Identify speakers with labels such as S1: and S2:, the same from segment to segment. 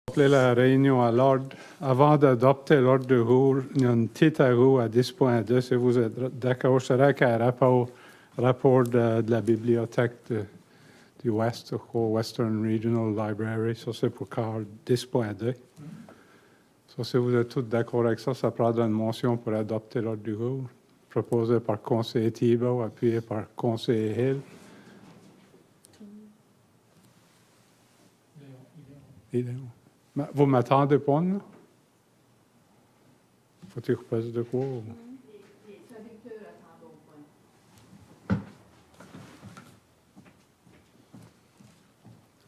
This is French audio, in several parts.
S1: Appeler la réunion à l'ordre. Avant d'adopter l'ordre du jour, il y a une petite roue à 10.2. Si vous êtes d'accord, je serais qu'un rapport de la bibliothèque du West, au Western Regional Library. Ça, c'est pour Carl 10.2. Ça, si vous êtes tous d'accord avec ça, ça prendra une motion pour adopter l'ordre du jour, proposé par conseiller Thibault, appuyé par conseiller Hill. Vous m'attendez pas, là? Faut-il que je passe de quoi? Ou...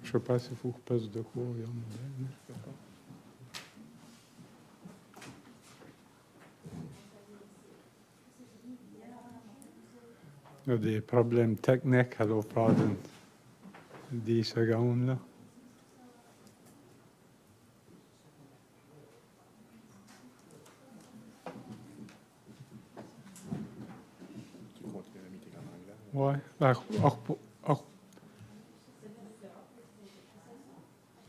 S1: Je ne sais pas s'il faut que je passe de quoi. Il y a des problèmes techniques, alors prendre 10 secondes, là. Oui.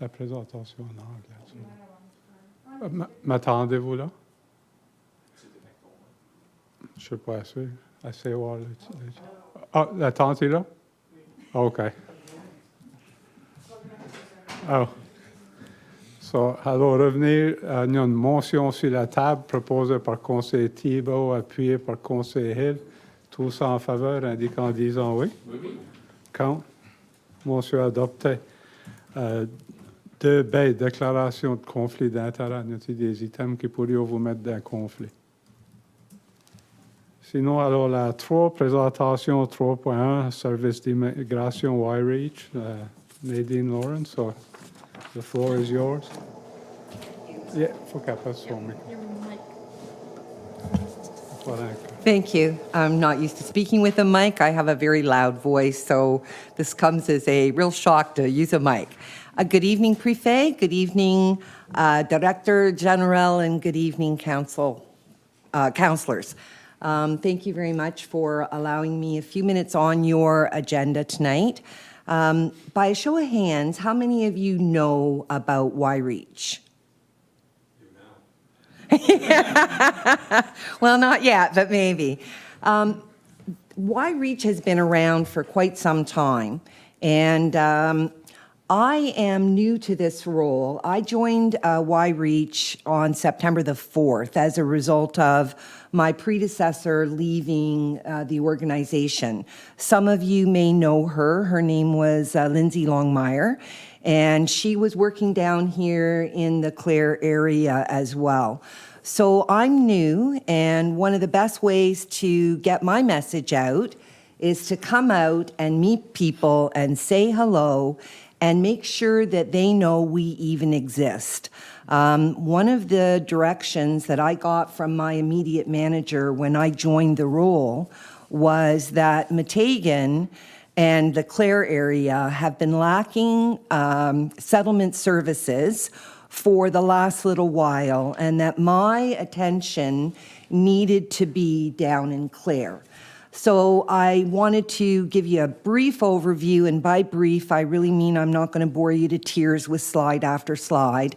S1: La présentation en anglais. M'attendez-vous là? Je ne suis pas sûr. Assez voir là. Ah, l'attente est là? OK. Oh. So, alors, revenir, il y a une motion sur la table proposée par conseiller Thibault, appuyée par conseiller Hill. Tous en faveur, indiquant en disant oui. Oui. Contre? Motion adoptée. 2B, déclaration de conflit d'intérêt. Y a-t-il des items qui pourraient vous mettre dans un conflit? Sinon, alors, la 3, présentation 3.1, service d'immigration Y-Reach, Nadine Lawrence. So, the floor is yours. Yeah, faut qu'elle passe son micro.
S2: Thank you. I'm not used to speaking with a mic. I have a very loud voice, so this comes as a real shock to use a mic. Good evening, Prefet. Good evening, Director General, and good evening, councillors. Thank you very much for allowing me a few minutes on your agenda tonight. By a show of hands, how many of you know about Y-Reach? Well, not yet, but maybe. Y-Reach has been around for quite some time, and I am new to this role. I joined Y-Reach on September the 4th as a result of my predecessor leaving the organization. Some of you may know her. Her name was Lindsay Longmire, and she was working down here in the Clare area as well. So I'm new, and one of the best ways to get my message out is to come out and meet people and say hello and make sure that they know we even exist. One of the directions that I got from my immediate manager when I joined the role was that Meteghan and the Clare area have been lacking settlement services for the last little while, and that my attention needed to be down in Clare. So I wanted to give you a brief overview, and by brief, I really mean I'm not going to bore you to tears with slide after slide,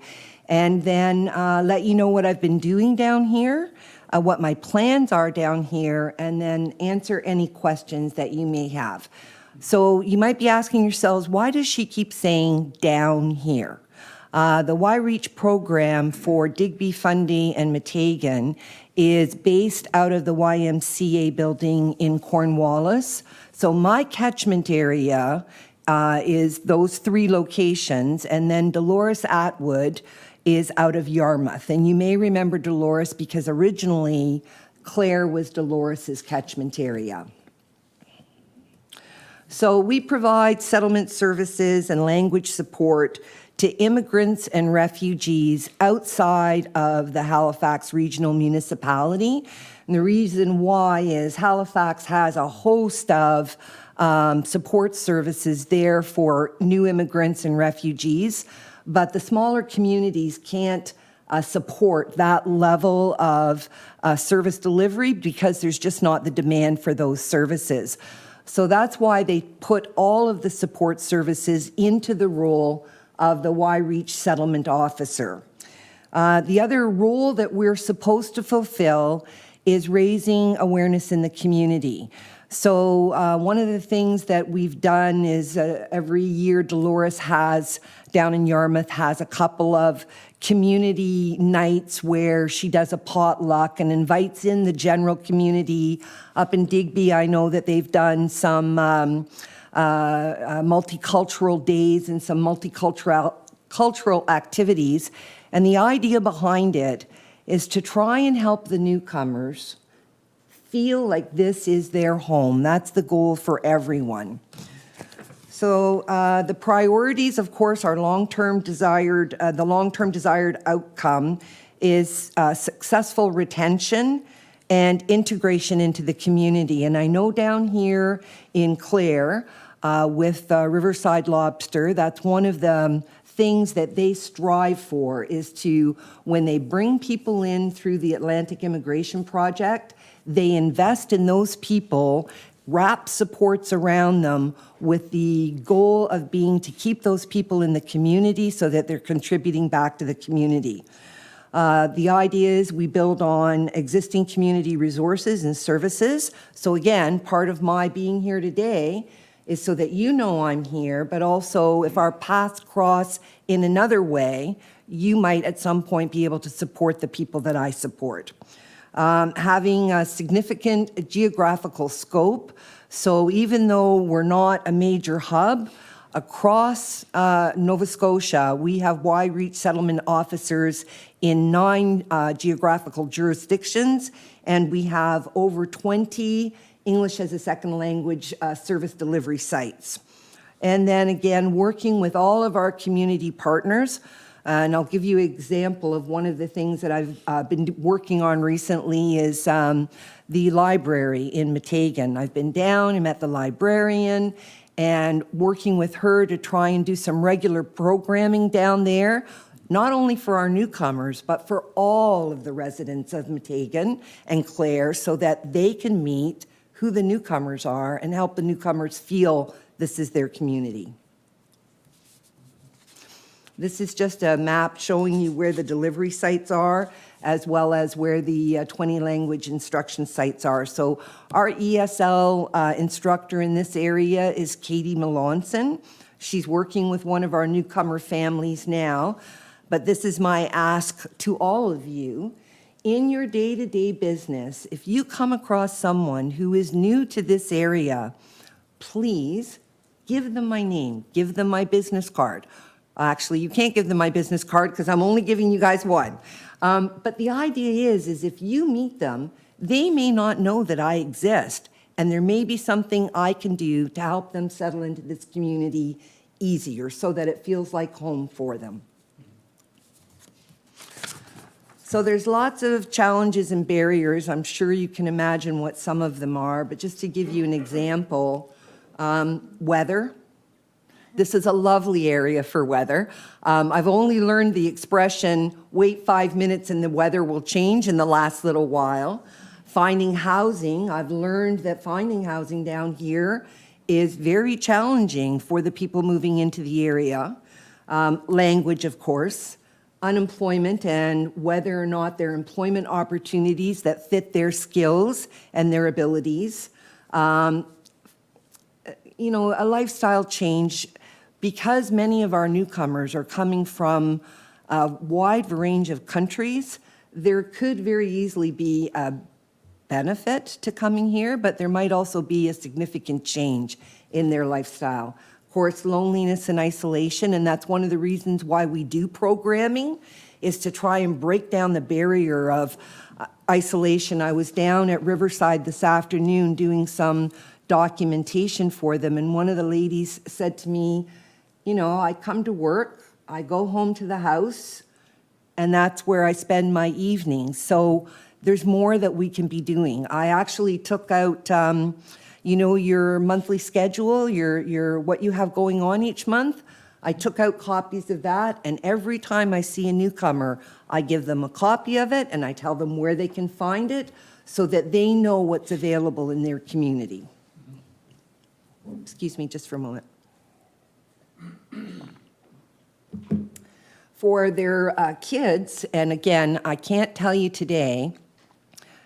S2: and then let you know what I've been doing down here, what my plans are down here, and then answer any questions that you may have. So you might be asking yourselves, why does she keep saying down here? The Y-Reach program for Digby, Fundy, and Meteghan is based out of the YMCA building in Cornwallis. So my catchment area is those 3 locations, and then Dolores Atwood is out of Yarmouth. And you may remember Dolores because originally Clare was Dolores's catchment area. So we provide settlement services and language support to immigrants and refugees outside of the Halifax Regional Municipality. And the reason why is Halifax has a host of support services there for new immigrants and refugees, but the smaller communities can't support that level of service delivery because there's just not the demand for those services. So that's why they put all of the support services into the role of the Y-Reach Settlement Officer. The other role that we're supposed to fulfill is raising awareness in the community. So one of the things that we've done is every year Dolores has, down in Yarmouth, has a couple of community nights where she does a potluck and invites in the general community. Up in Digby, I know that they've done some multicultural days and some cultural activities. And the idea behind it is to try and help the newcomers feel like this is their home. That's the goal for everyone. So the priorities, of course, are long-term desired, the long-term desired outcome is successful retention and integration into the community. And I know down here in Clare with Riverside Lobster, that's one of the things that they strive for, is to, when they bring people in through the Atlantic Immigration Project, they invest in those people, wrap supports around them with the goal of being to keep those people in the community so that they're contributing back to the community. The idea is we build on existing community resources and services. So again, part of my being here today is so that you know I'm here, but also if our paths cross in another way, you might at some point be able to support the people that I support. Having a significant geographical scope. So even though we're not a major hub, across Nova Scotia, we have Y-Reach settlement officers in 9 geographical jurisdictions, and we have over 20 English as a second language service delivery sites. And then again, working with all of our community partners. And I'll give you an example of one of the things that I've been working on recently is the library in Meteghan. I've been down and met the librarian and working with her to try and do some regular programming down there, not only for our newcomers, but for all of the residents of Meteghan and Clare, so that they can meet who the newcomers are and help the newcomers feel this is their community. This is just a map showing you where the delivery sites are, as well as where the 20 language instruction sites are. So our ESL instructor in this area is Katie Melanson. She's working with one of our newcomer families now. But this is my ask to all of you. In your day-to-day business, if you come across someone who is new to this area, please give them my name, give them my business card. Actually, you can't give them my business card because I'm only giving you guys one. But the idea is if you meet them, they may not know that I exist, and there may be something I can do to help them settle into this community easier so that it feels like home for them. So there's lots of challenges and barriers. I'm sure you can imagine what some of them are, but just to give you an example, weather. This is a lovely area for weather. I've only learned the expression, wait 5 minutes and the weather will change in the last little while. Finding housing, I've learned that finding housing down here is very challenging for the people moving into the area. Language, of course. Unemployment and whether or not there are employment opportunities that fit their skills and their abilities. You know, a lifestyle change, because many of our newcomers are coming from a wide range of countries, there could very easily be a benefit to coming here, but there might also be a significant change in their lifestyle. Of course, loneliness and isolation, and that's one of the reasons why we do programming, is to try and break down the barrier of isolation. I was down at Riverside this afternoon doing some documentation for them, and one of the ladies said to me, you know, I come to work, I go home to the house, and that's where I spend my evenings. So there's more that we can be doing. I actually took out, you know, your monthly schedule, your what you have going on each month. I took out copies of that, and every time I see a newcomer, I give them a copy of it, and I tell them where they can find it so that they know what's available in their community. Excuse me just for a moment. for their kids. And again, I can't tell you today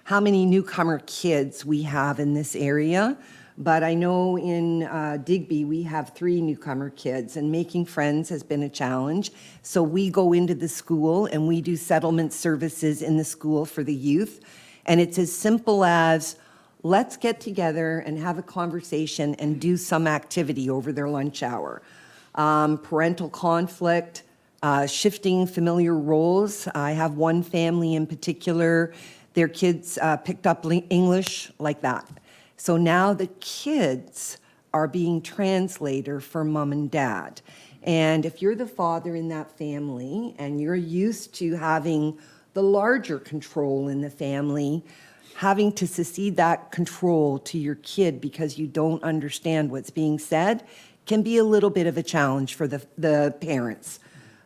S2: how many newcomer kids we have in this area, but I know in Digby we have 3 newcomer kids, and making friends has been a challenge. So we go into the school and we do settlement services in the school for the youth. And it's as simple as, let's get together and have a conversation and do some activity over their lunch hour. Parental conflict, shifting familiar roles. I have one family in particular, their kids picked up English like that. So now the kids are being translator for mom and dad. And if you're the father in that family and you're used to having the larger control in the family, having to secede that control to your kid because you don't understand what's being said can be a little bit of a challenge for the parents.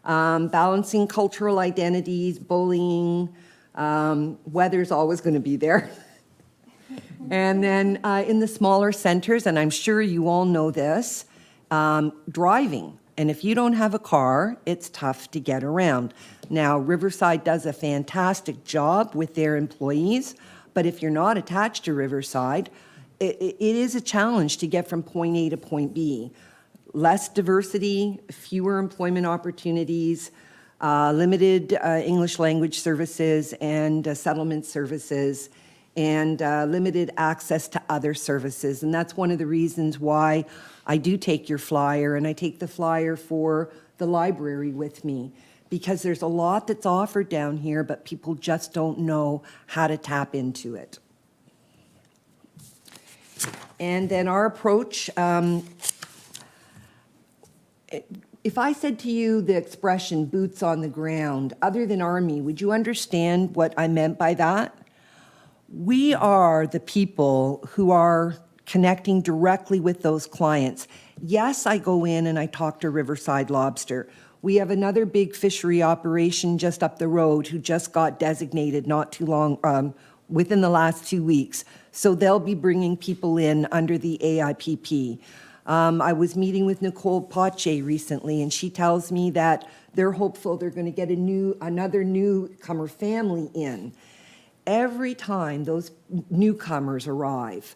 S2: Balancing cultural identities, bullying, weather's always going to be there. And then in the smaller centers, and I'm sure you all know this, driving. And if you don't have a car, it's tough to get around. Now, Riverside does a fantastic job with their employees, but if you're not attached to Riverside, it is a challenge to get from point A to point B. Less diversity, fewer employment opportunities, limited English language services and settlement services, and limited access to other services. And that's one of the reasons why I do take your flyer, and I take the flyer for the library with me, because there's a lot that's offered down here, but people just don't know how to tap into it. And then our approach, if I said to you the expression boots on the ground, other than Army, would you understand what I meant by that? We are the people who are connecting directly with those clients. Yes, I go in and I talk to Riverside Lobster. We have another big fishery operation just up the road who just got designated not too long, within the last 2 weeks. So they'll be bringing people in under the AIPP. I was meeting with Nicole Pache recently, and she tells me that they're hopeful they're going to get another newcomer family in. Every time those newcomers arrive,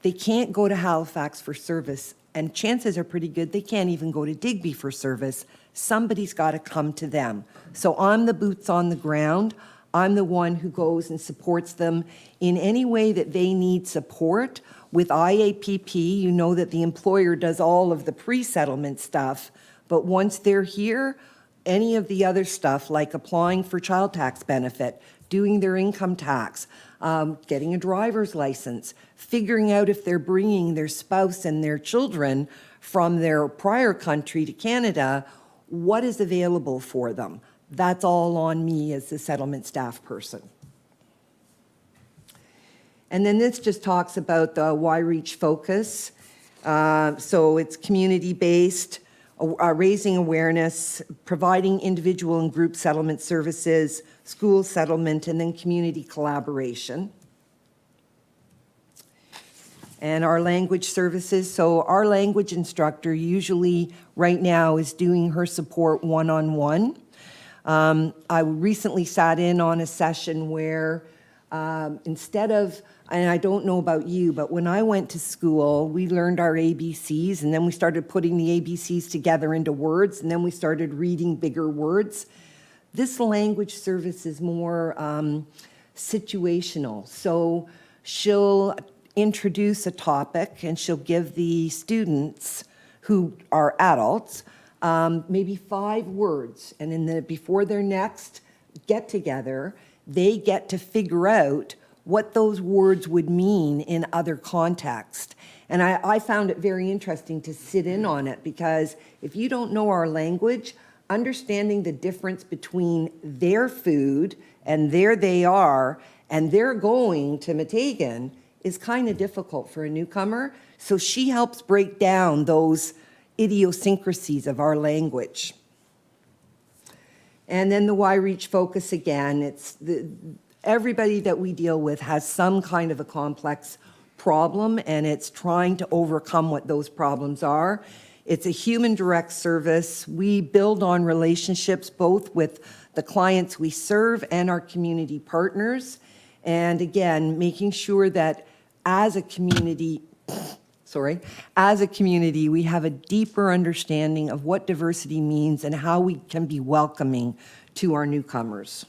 S2: they can't go to Halifax for service, and chances are pretty good they can't even go to Digby for service. Somebody's got to come to them. So I'm the boots on the ground. I'm the one who goes and supports them in any way that they need support. With IAPP, you know that the employer does all of the pre-settlement stuff, but once they're here, any of the other stuff like applying for child tax benefit, doing their income tax, getting a driver's license, figuring out if they're bringing their spouse and their children from their prior country to Canada, what is available for them. That's all on me as the settlement staff person. And then this just talks about the Y-Reach focus. So it's community-based, raising awareness, providing individual and group settlement services, school settlement, and then community collaboration. And our language services, so our language instructor usually right now is doing her support one-on-one. I recently sat in on a session where instead of, and I don't know about you, but when I went to school, we learned our ABCs, and then we started putting the ABCs together into words, and then we started reading bigger words. This language service is more situational. So she'll introduce a topic, and she'll give the students who are adults maybe 5 words, and before their next get-together, they get to figure out what those words would mean in other contexts. And I found it very interesting to sit in on it, because if you don't know our language, understanding the difference between their food and there they are and they're going to Meteghan is kind of difficult for a newcomer. So she helps break down those idiosyncrasies of our language. And then the Y-Reach focus again, it's everybody that we deal with has some kind of a complex problem, and it's trying to overcome what those problems are. It's a human direct service. We build on relationships both with the clients we serve and our community partners. And again, making sure that as a community, we have a deeper understanding of what diversity means and how we can be welcoming to our newcomers.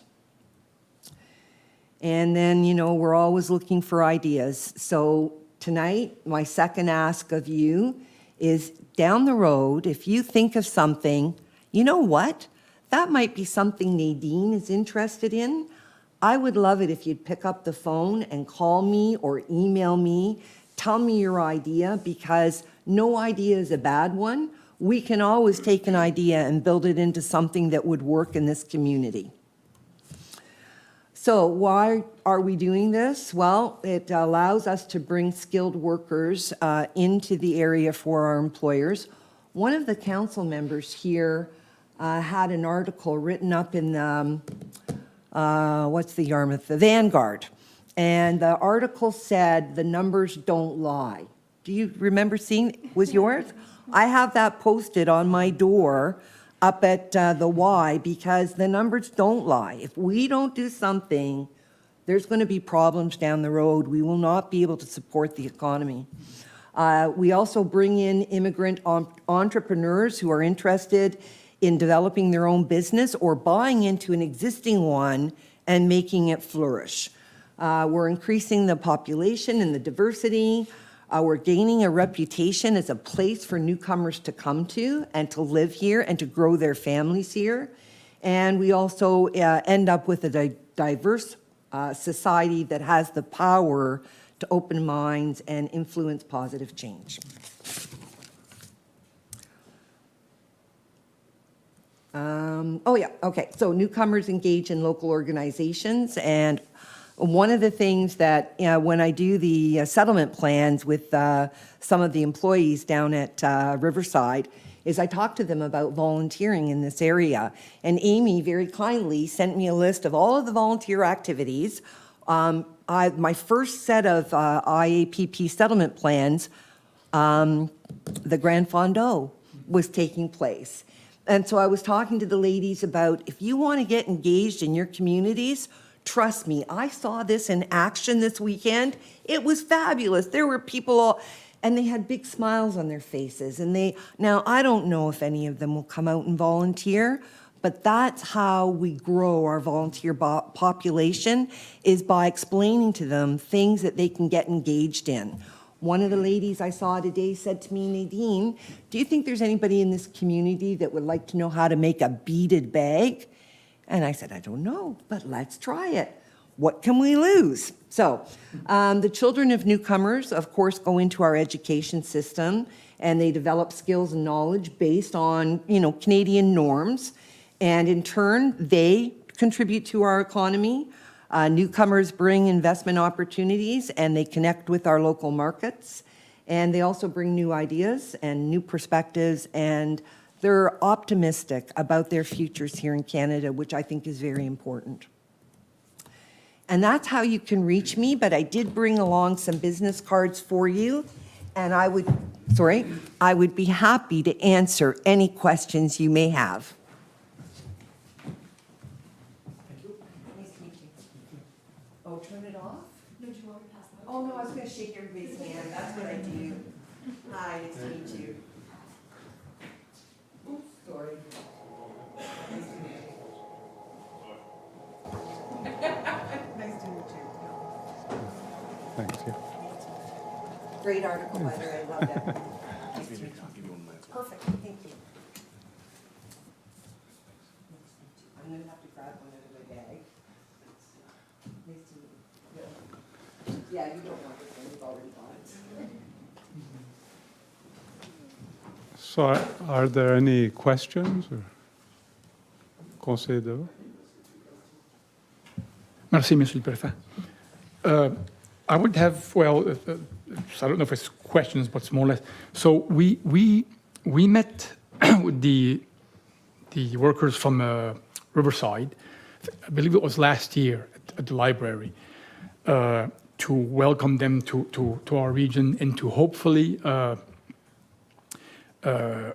S2: And then, we're always looking for ideas. So tonight, my second ask of you is down the road, if you think of something, you know what? That might be something Nadine is interested in. I would love it if you'd pick up the phone and call me or email me. Tell me your idea, because no idea is a bad one. We can always take an idea and build it into something that would work in this community. So why are we doing this? Well, it allows us to bring skilled workers into the area for our employers. One of the council members here had an article written up in the, the Vanguard. And the article said, the numbers don't lie. Do you remember seeing, was yours? I have that posted on my door up at the Y, because the numbers don't lie. If we don't do something, there's going to be problems down the road. We will not be able to support the economy. We also bring in immigrant entrepreneurs who are interested in developing their own business or buying into an existing one and making it flourish. We're increasing the population and the diversity. We're gaining a reputation as a place for newcomers to come to and to live here and to grow their families here. And we also end up with a diverse society that has the power to open minds and influence positive change. So newcomers engage in local organizations, and one of the things that, when I do the settlement plans with some of the employees down at Riverside, is I talk to them about volunteering in this area. And Amy very kindly sent me a list of all of the volunteer activities. My first set of IAPP settlement plans, the Grand Fondo was taking place. And so I was talking to the ladies about, if you want to get engaged in your communities, trust me, I saw this in action this weekend. It was fabulous. There were people all, and they had big smiles on their faces. And now I don't know if any of them will come out and volunteer, but that's how we grow our volunteer population, is by explaining to them things that they can get engaged in. One of the ladies I saw today said to me, Nadine, do you think there's anybody in this community that would like to know how to make a beaded bag? And I said, I don't know, but let's try it. What can we lose? So the children of newcomers, of course, go into our education system, and they develop skills and knowledge based on, Canadian norms. And in turn, they contribute to our economy. Newcomers bring investment opportunities, and they connect with our local markets. And they also bring new ideas and new perspectives, and they're optimistic about their futures here in Canada, which I think is very important. And that's how you can reach me, but I did bring along some business cards for you, and I would be happy to answer any questions you may have. Nice to meet you. Oh, turn it off?
S3: No, do you want me to pass that?
S2: Oh, no, I was going to shake everybody's hand. That's what I do. Hi, nice to meet you. Oops, sorry. Nice to meet you. Nice to meet you.
S1: Thank you.
S2: Great article, by the way. I love that. Nice to meet you. Perfect, thank you. I'm going to have to grab one out of my bag. Nice to meet you. Yeah, you don't want this one. You've already got it.
S1: So are there any questions? Or? Conseil de vote?
S4: Merci, Monsieur le Préfet. I would have, well, I don't know if it's questions, but it's more or less. So we met with the workers from Riverside, I believe it was last year at the library, to welcome them to our region and to hopefully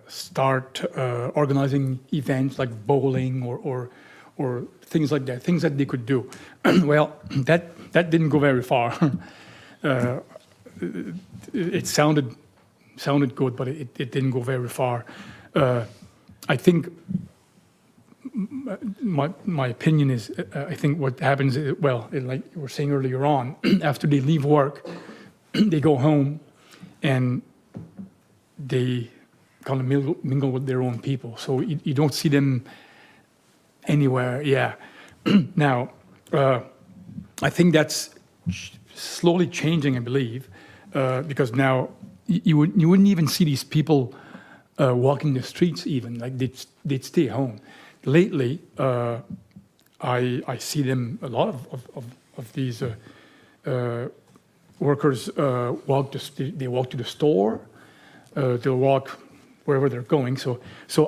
S4: start organizing events like bowling or things like that, things that they could do. Well, that didn't go very far. It sounded good, but it didn't go very far. I think my opinion is, I think what happens is, well, like you were saying earlier on, after they leave work, they go home and they kind of mingle with their own people. So you don't see them anywhere. Yeah. Now, I think that's slowly changing, I believe, because now you wouldn't even see these people walking the streets even, like they'd stay home. Lately, I see them, a lot of these workers they walk to the store, they'll walk wherever they're going. So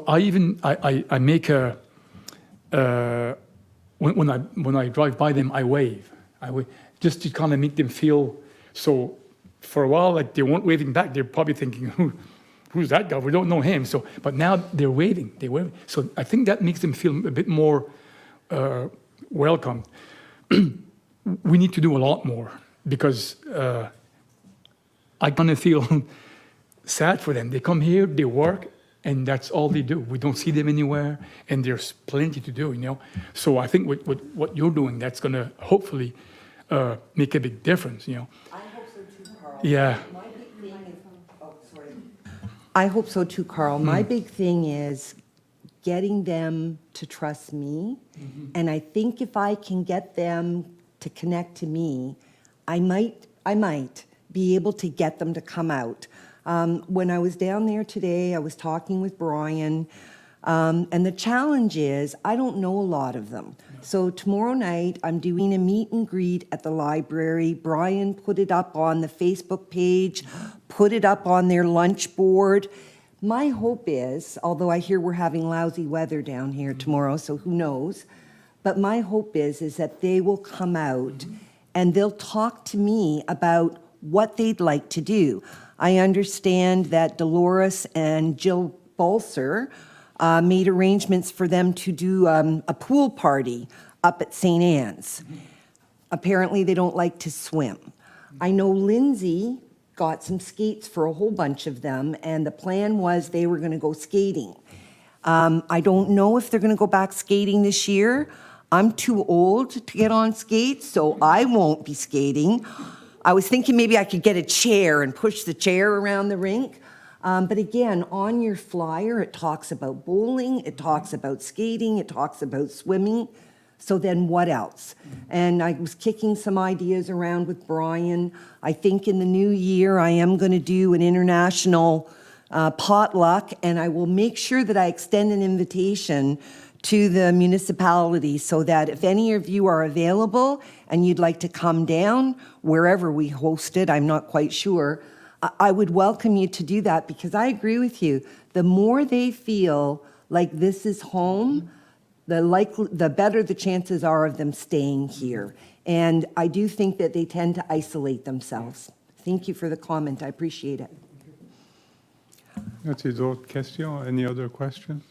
S4: I make a, when I drive by them, I wave. Just to kind of make them feel, so for a while, like they weren't waving back, they're probably thinking, who's that guy? We don't know him. So, but now they're waving. So I think that makes them feel a bit more welcome. We need to do a lot more because I kind of feel sad for them. They come here, they work, and that's all they do. We don't see them anywhere, and there's plenty to do, you know. So I think with what you're doing, that's going to hopefully make a big difference, you know.
S2: I hope so too, Carl.
S4: Yeah.
S2: My big thing is, oh, sorry. I hope so too, Carl. My big thing is getting them to trust me. And I think if I can get them to connect to me, I might be able to get them to come out. When I was down there today, I was talking with Brian, and the challenge is I don't know a lot of them. So tomorrow night, I'm doing a meet and greet at the library. Brian put it up on the Facebook page, put it up on their lunch board. My hope is, although I hear we're having lousy weather down here tomorrow, so who knows, but my hope is that they will come out and they'll talk to me about what they'd like to do. I understand that Dolores and Jill Balser made arrangements for them to do a pool party up at St. Anne's. Apparently, they don't like to swim. I know Lindsay got some skates for a whole bunch of them, and the plan was they were going to go skating. I don't know if they're going to go back skating this year. I'm too old to get on skates, so I won't be skating. I was thinking maybe I could get a chair and push the chair around the rink. But again, on your flyer, it talks about bowling, it talks about skating, it talks about swimming. So then what else? And I was kicking some ideas around with Brian. I think in the new year, I am going to do an international potluck, and I will make sure that I extend an invitation to the municipality so that if any of you are available and you'd like to come down, wherever we host it, I'm not quite sure, I would welcome you to do that, because I agree with you. The more they feel like this is home, the better the chances are of them staying here. And I do think that they tend to isolate themselves. Thank you for the comment. I appreciate it.
S1: That's d'autres questions. Any other questions?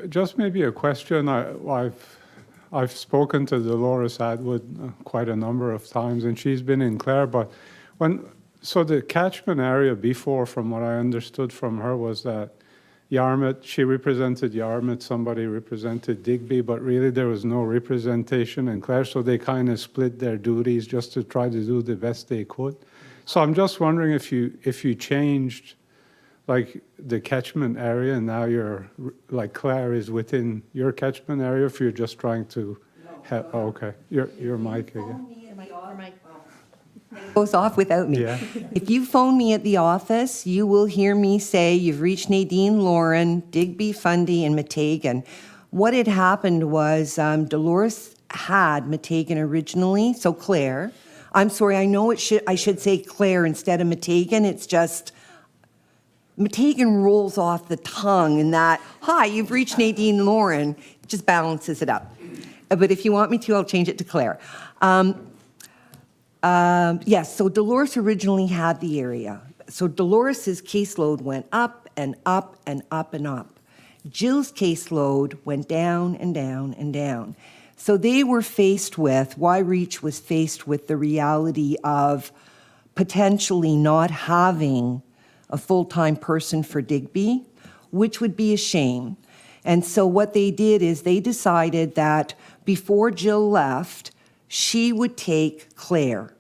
S1: Just maybe a question. I've spoken to Dolores Atwood quite a number of times, and she's been in Clare. But so the catchment area before, from what I understood from her, was that Yarmouth, she represented Yarmouth, somebody represented Digby, but really there was no representation in Clare, so they kind of split their duties just to try to do the best they could. So I'm just wondering if you changed like the catchment area, and now you're like Clare is within your catchment area, if you're just trying to help. Oh, okay, your mic again.
S2: It goes off without me.
S1: Yeah.
S2: If you phone me at the office, you will hear me say, you've reached Nadine Lauren, Digby, Fundy, and Matagan. What had happened was Dolores had Matagan originally, so Clare. I'm sorry, I know I should say Clare instead of Matagan. It's just, Matagan rolls off the tongue in that, hi, you've reached Nadine Lauren. It just balances it up. But if you want me to, I'll change it to Clare. Yes, so Dolores originally had the area. So Dolores's caseload went up and up and up and up. Jill's caseload went down and down and down. So they were faced with, Y-Reach was faced with the reality of potentially not having a full-time person for Digby, which would be a shame. And so what they did is they decided that before Jill left, she would take Clare.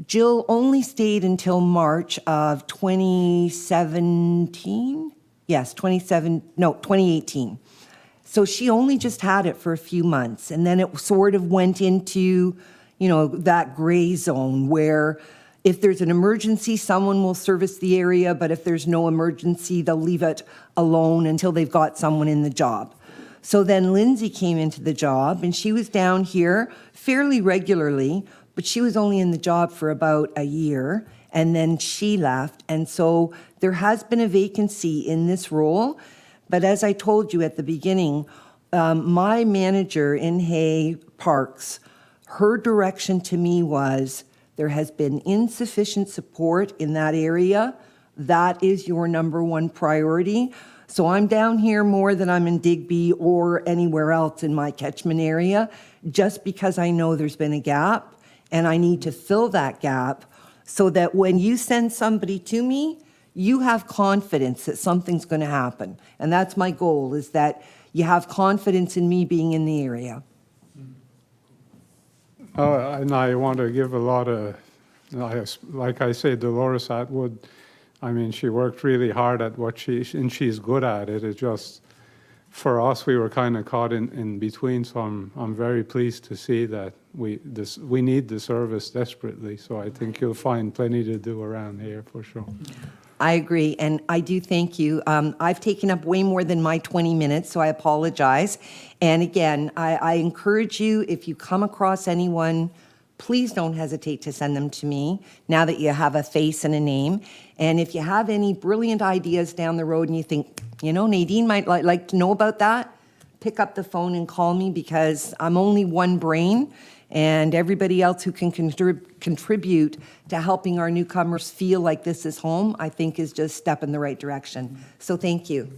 S2: Jill only stayed until March of 2017? Yes, 2018. So she only just had it for a few months, and then it sort of went into, that gray zone where if there's an emergency, someone will service the area, but if there's no emergency, they'll leave it alone until they've got someone in the job. So then Lindsay came into the job, and she was down here fairly regularly, but she was only in the job for about a year, and then she left. And so there has been a vacancy in this role. But as I told you at the beginning, my manager in Hay Parks, her direction to me was, there has been insufficient support in that area. That is your number one priority. So I'm down here more than I'm in Digby or anywhere else in my catchment area, just because I know there's been a gap, and I need to fill that gap so that when you send somebody to me, you have confidence that something's going to happen. And that's my goal, is that you have confidence in me being in the area.
S1: And I want to give a lot of, like I say, Dolores Atwood, I mean, she worked really hard at what and she's good at it. It's just, for us, we were kind of caught in between, so I'm very pleased to see that we need the service desperately, so I think you'll find plenty to do around here, for sure.
S2: I agree, and I do thank you. I've taken up way more than my 20 minutes, so I apologize. And again, I encourage you, if you come across anyone, please don't hesitate to send them to me now that you have a face and a name. And if you have any brilliant ideas down the road and you think, Nadine might like to know about that, pick up the phone and call me, because I'm only one brain, and everybody else who can contribute to helping our newcomers feel like this is home, I think is just step in the right direction. So thank you.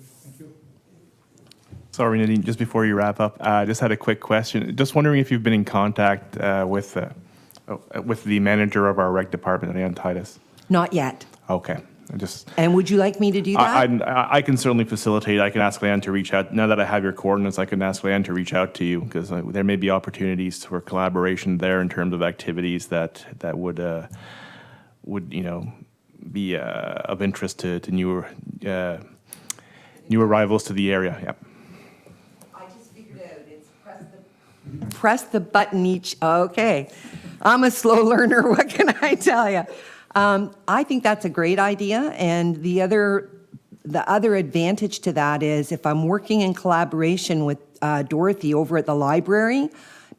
S3: Sorry, Nadine, just before you wrap up, I just had a quick question. Just wondering if you've been in contact with the manager of our rec department, Ann Titus.
S2: Not yet.
S3: Okay.
S2: And would you like me to do that?
S3: I can certainly facilitate. I can ask Leanne to reach out. Now that I have your coordinates, I can ask Leanne to reach out to you, because there may be opportunities for collaboration there in terms of activities that would be of interest to new arrivals to the area. Yep.
S2: I just figured out it's press the button each. Okay, I'm a slow learner. What can I tell you? I think that's a great idea, and the other advantage to that is if I'm working in collaboration with Dorothy over at the library,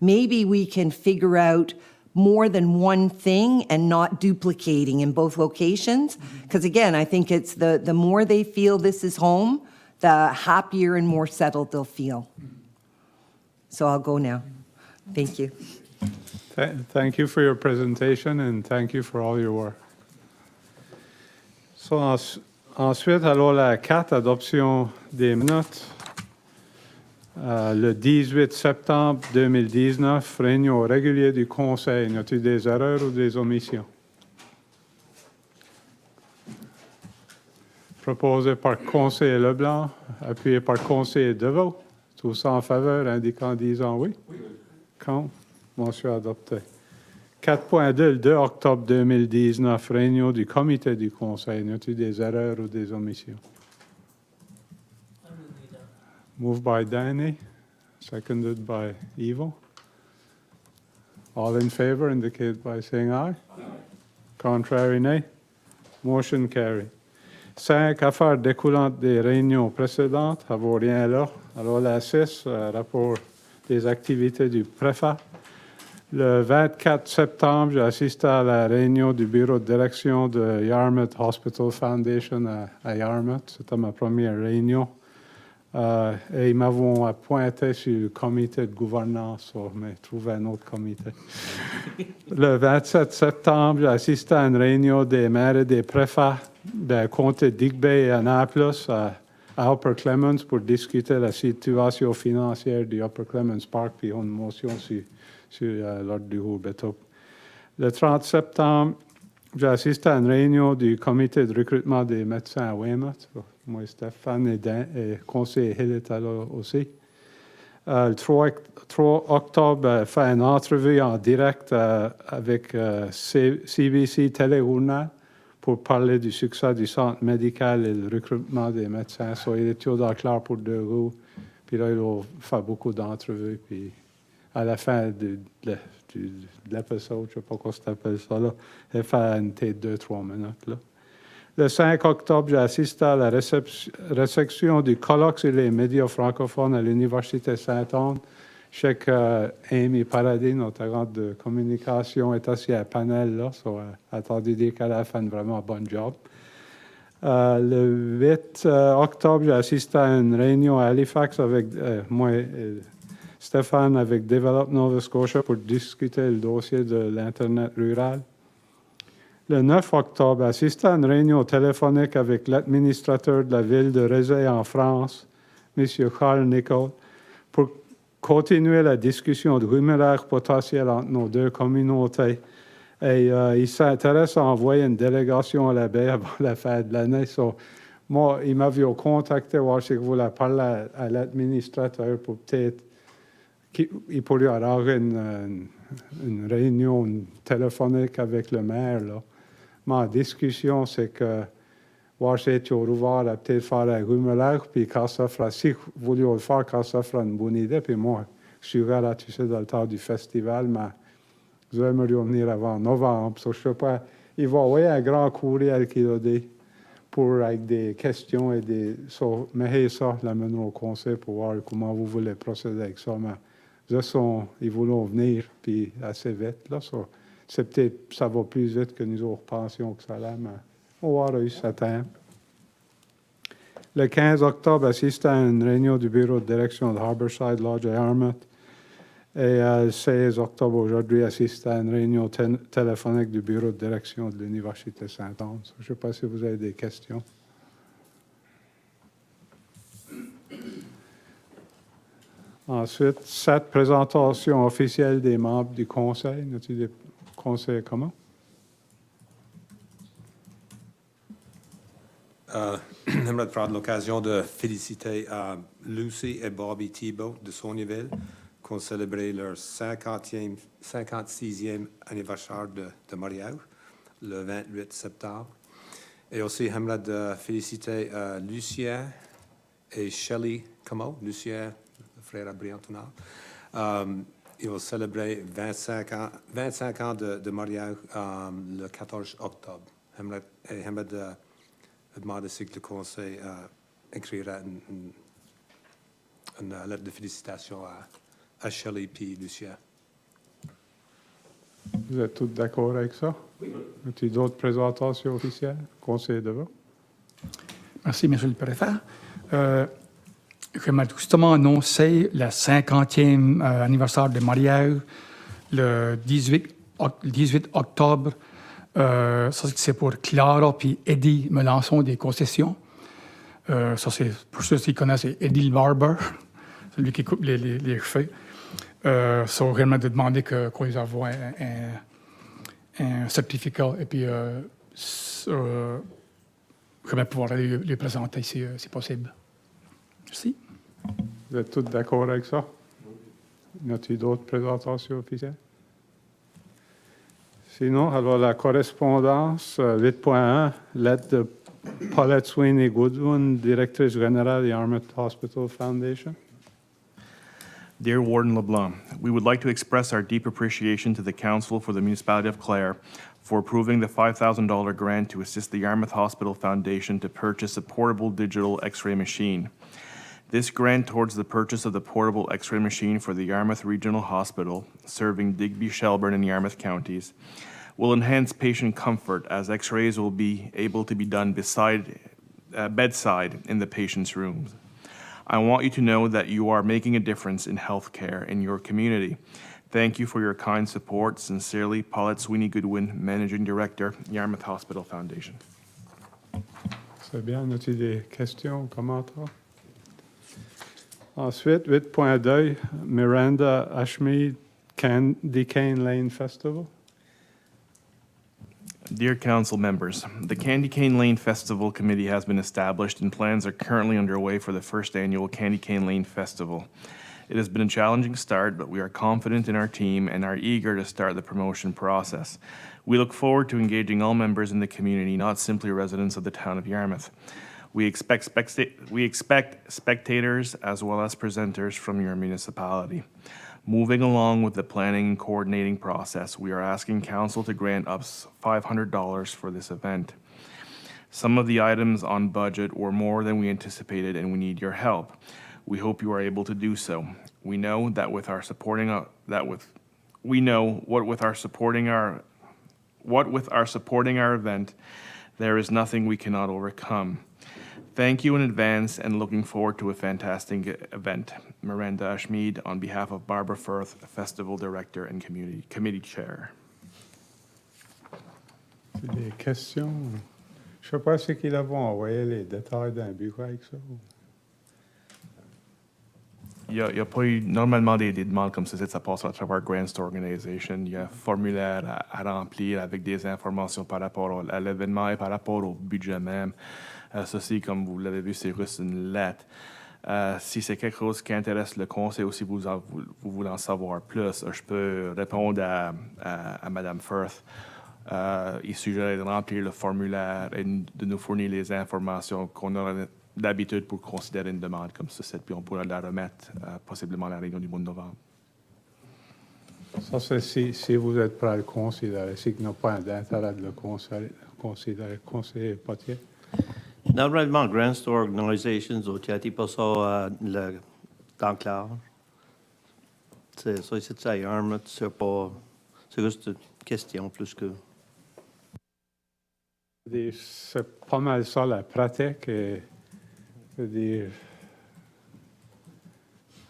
S2: maybe we can figure out more than one thing and not duplicating in both locations. Because again, I think it's the more they feel this is home, the happier and more settled they'll feel. So I'll go now. Thank you.
S1: Thank you for your presentation, and thank you for all your work. So, ensuite, alors la carte adoption des minutes. Le 18 septembre 2019, réunion régulière du Conseil. Y a-t-il des erreurs ou des omissions? Proposé par conseiller Leblanc, appuyé par conseiller Deveau. Tous en faveur, indiquant disant oui. Oui. Contre? Motion adoptée. 4.2, le 2 octobre 2019, réunion du comité du Conseil. Y a-t-il des erreurs ou des omissions? Moved by Danny, seconded by Ivo. All in favor indicate by saying aye. Aye. Contrary, nay. Motion carried. 5, affaires découlantes des réunions précédentes. N'avons rien là. Alors la 6, rapport des activités du préfet. Le 24 septembre, j'ai assisté à la réunion du bureau de direction de Yarmouth Hospital Foundation à Yarmouth. C'était ma première réunion. Et ils m'avont appointé sur le comité de gouvernance, mais trouvé un autre comité. Le 27 septembre, j'ai assisté à une réunion des maires et des préfets de comté Digby et Annapolis à Upper Clemens pour discuter de la situation financière du Upper Clemens Park, puis une motion sur l'ordre du jour bientôt. Le 30 septembre, j'ai assisté à une réunion du comité de recrutement des médecins à Weymouth. Moi, Stéphane et conseiller Hill étaient là aussi. Le 3 octobre, j'ai fait une entrevue en direct avec CBC Téléjournal pour parler du succès du centre médical et le recrutement des médecins. Il était dans Clare pour 2 jours. Puis là, ils ont fait beaucoup d'entrevues. Puis à la fin de l'épisode, je ne sais pas comment ça s'appelle ça, là, il fait une tête de 2-3 minutes. Là. Le 5 octobre, j'ai assisté à la réception du colloque sur les médias francophones à l'Université Saint-Anne. Je sais qu'Amy Paradis, notre agente de communication, est assise à un panel là. Attendu dire qu'elle a fait un vraiment bon job. Le 8 octobre, j'ai assisté à une réunion à Halifax avec moi et Stéphane avec Develop Nova Scotia pour discuter le dossier de l'Internet rural. Le 9 octobre, j'ai assisté à une réunion téléphonique avec l'administrateur de la ville de Rézé en France, M. Carl Nicol, pour continuer la discussion de rumeurs potentielles entre nos 2 communautés. Et il s'intéresse à envoyer une délégation à la baie avant la fin de l'année. Moi, il m'avait contacté, voir si je voulais parler à l'administrateur pour peut-être qu'il pourrait arranger une réunion téléphonique avec le maire. Là. Ma discussion, c'est que voir si tu ouvert à peut-être faire un rumeur, puis quand ça fera, si vous vouliez le faire, quand ça fera une bonne idée, puis moi, je suis là, tu sais, dans le temps du festival, mais vous aimeriez venir avant novembre. Je ne sais pas, il va envoyer un grand courriel qu'il a dit avec des questions et des... mais ça, l'amène au conseil pour voir comment vous voulez procéder avec ça. Mais ils voulaient venir, puis assez vite. Là, c'est peut-être, ça va plus vite que nous autres pensions que ça allait, mais on va avoir eu ce temps. Le 15 octobre, assisté à une réunion du bureau de direction de Harborside Lodge à Yarmouth. Et le 16 octobre, aujourd'hui, assisté à une réunion téléphonique du bureau de direction de l'Université Saint-Anne. Je ne sais pas si vous avez des questions. Ensuite, 7 présentations officielles des membres du conseil. N'as-tu des conseils comment?
S5: J'aimerais prendre l'occasion de féliciter Lucy et Bobby Thibault de Saunieville qui ont célébré leur 56e anniversaire de mariage le 28 septembre. Et aussi, j'aimerais féliciter Lucien et Shelley Como, Lucien, le frère à Briantonal. Ils vont célébrer 25 ans de mariage le 14 octobre. J'aimerais demander si le conseil écrira une lettre de félicitations à Shelley et Lucien.
S1: Vous êtes tous d'accord avec ça? Oui. As-tu d'autres présentations officielles? Conseil de vote?
S4: Merci, M. le Préfet. J'aimerais justement annoncer le 50e anniversaire de mariage le 18 octobre. Ça, c'est pour Clara puis Eddie Melançon des concessions. Ça, c'est pour ceux qui connaissent, c'est Eddie le barber, celui qui coupe les cheveux. Ça, j'aimerais demander qu'on les envoie un certificat et puis j'aimerais pouvoir les présenter si c'est possible. Merci.
S1: Vous êtes tous d'accord avec ça? Y a-t-il d'autres présentations officielles? Sinon, alors la correspondance, 8.1, lettre de Paulette Sweeney Goodwin, directrice générale de Yarmouth Hospital Foundation.
S3: Dear Warden LeBlanc, we would like to express our deep appreciation to the Council for the Municipality of Clare for approving the $5,000 grant to assist the Yarmouth Hospital Foundation to purchase a portable digital X-ray machine. This grant towards the purchase of the portable X-ray machine for the Yarmouth Regional Hospital, serving Digby, Shelburne, and Yarmouth counties, will enhance patient comfort as X-rays will be able to be done bedside in the patient's rooms. I want you to know that you are making a difference in healthcare in your community. Thank you for your kind support. Sincerely, Paulette Sweeney Goodwin, Managing Director, Yarmouth Hospital Foundation.
S1: C'est bien. As-tu des questions ou commentaires? Ensuite, 8.2, Miranda Ashmead, Candy Cane Lane Festival.
S3: Dear council members, the Candy Cane Lane Festival Committee has been established and plans are currently underway for the first annual Candy Cane Lane Festival. It has been a challenging start, but we are confident in our team and are eager to start the promotion process. We look forward to engaging all members in the community, not simply residents of the town of Yarmouth. We expect spectators as well as presenters from your municipality. Moving along with the planning and coordinating process, we are asking council to grant us $500 for this event. Some of the items on budget were more than we anticipated, and we need your help. We hope you are able to do so. We know that with our supporting our event, there is nothing we cannot overcome. Thank you in advance and looking forward to a fantastic event. Miranda Ashmead, on behalf of Barbara Firth, Festival Director and Committee Chair.
S1: Des questions? Je ne sais pas si qu'ils vont envoyer les détails d'un bureau avec ça.
S3: Il y a pas eu normalement des demandes comme ça passe à travers Grants Organization. Il y a un formulaire à remplir avec des informations par rapport à l'événement et par rapport au budget même. Ceci, comme vous l'avez vu, c'est juste une lettre. Si c'est quelque chose qui intéresse le conseil ou si vous voulez en savoir plus, je peux répondre à Mme Firth. Il suggère de remplir le formulaire et de nous fournir les informations qu'on a d'habitude pour considérer une demande comme ceci, puis on pourra la remettre possiblement à la réunion du mois de novembre.
S1: Ça, c'est si vous êtes prêt à le considérer, si vous n'avez pas d'intérêt de le considérer, conseiller Potier.
S6: Normalement, Grants Organizations, tu as dit pas ça dans Clare. C'est ça, c'est à Yarmouth, c'est juste une question plus que.
S1: C'est pas mal ça la pratique. Et, je veux dire,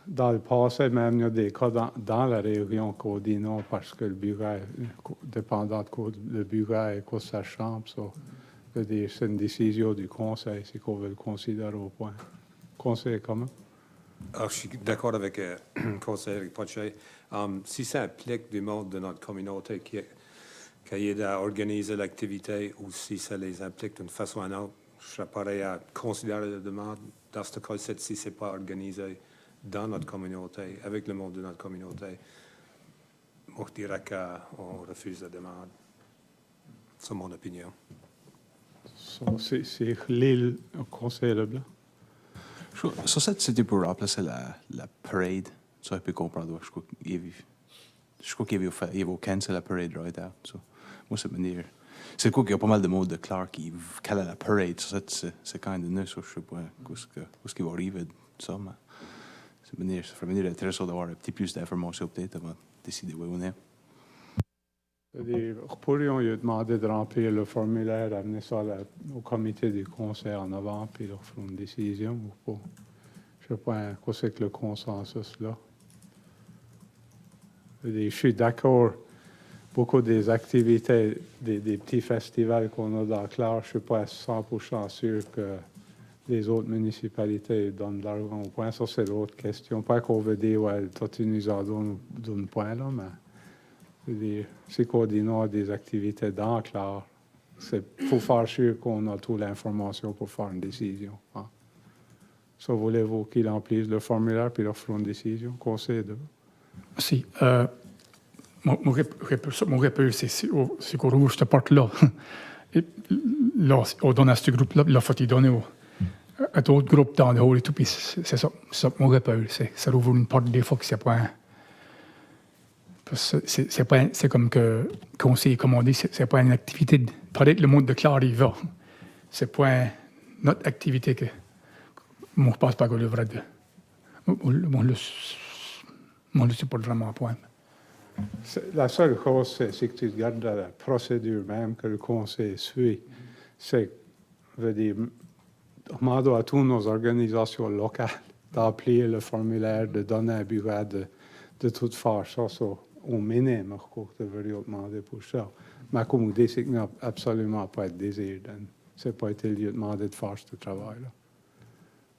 S1: dans le passé, même, il y a des cas dans la région qu'on dit non parce que le bureau, dépendant de le bureau et de sa chambre, ça. C'est une décision du conseil, c'est qu'on veut le considérer au point. Conseil comment?
S5: Alors, je suis d'accord avec le conseiller Potier. Si ça implique du monde de notre communauté qui aide à organiser l'activité ou si ça les implique d'une façon ou d'une autre, je serais prêt à considérer la demande. Dans ce cas-ci, si ce n'est pas organisé dans notre communauté, avec le monde de notre communauté, moi, je dirais qu'on refuse la demande. C'est mon opinion.
S1: C'est l'île au conseil Leblanc.
S7: Så c'était pour remplacer la parade. Så jeg peut comprendre. Je crois qu'il va cancel la parade right now. So, moi, c'est venir. C'est quoi qu'il y a pas mal de mots de Clare qui calent la parade. Ça, c'est quand même neuf. Je sais pas où ce qui va arriver de ça. Mais c'est venir. Ça ferait venir intéressant d'avoir un petit plus d'informations peut-être avant de décider où on est.
S1: Pourrions lui demander de remplir le formulaire, amener ça au comité du conseil en novembre, puis leur faire une décision ou pas. Je ne sais pas quoi c'est que le consensus là. Je suis d'accord. Beaucoup des activités, des petits festivals qu'on a dans Clare, je ne suis pas à 100% sûr que les autres municipalités donnent de l'argent au point. Ça, c'est l'autre question. Pas qu'on veut dire, ouais, toi, tu nous en donnes point, là, mais c'est qu'on dit non à des activités dans Clare. Il faut faire sûr qu'on a toute l'information pour faire une décision. Hein. Ça, voulez-vous qu'ils remplissent le formulaire puis leur feront une décision? Conseil de.
S4: Si. Mon réponse, c'est qu'on ouvre cette porte-là. Et là, on donne à ce groupe-là, il faut y donner à d'autres groupes dans le hall et tout. Puis c'est ça mon réponse. Ça ouvre une porte des fois que c'est pas. C'est comme que conseiller, comme on dit, c'est pas une activité. Peut-être le monde de Clare y va. C'est pas notre activité que. Moi, je pense pas qu'on devrait de. Moi, le supporte vraiment point.
S1: La seule chose, c'est que tu regardes la procédure même que le conseil suit. C'est, je veux dire, demandons à toutes nos organisations locales d'emplir le formulaire, de donner un bureau, de tout faire ça, au minimum, je devrais demander pour ça. Ma commodité, c'est qu'il n'a absolument pas de désir. Ce n'est pas été lieu de demander de faire ce travail-là.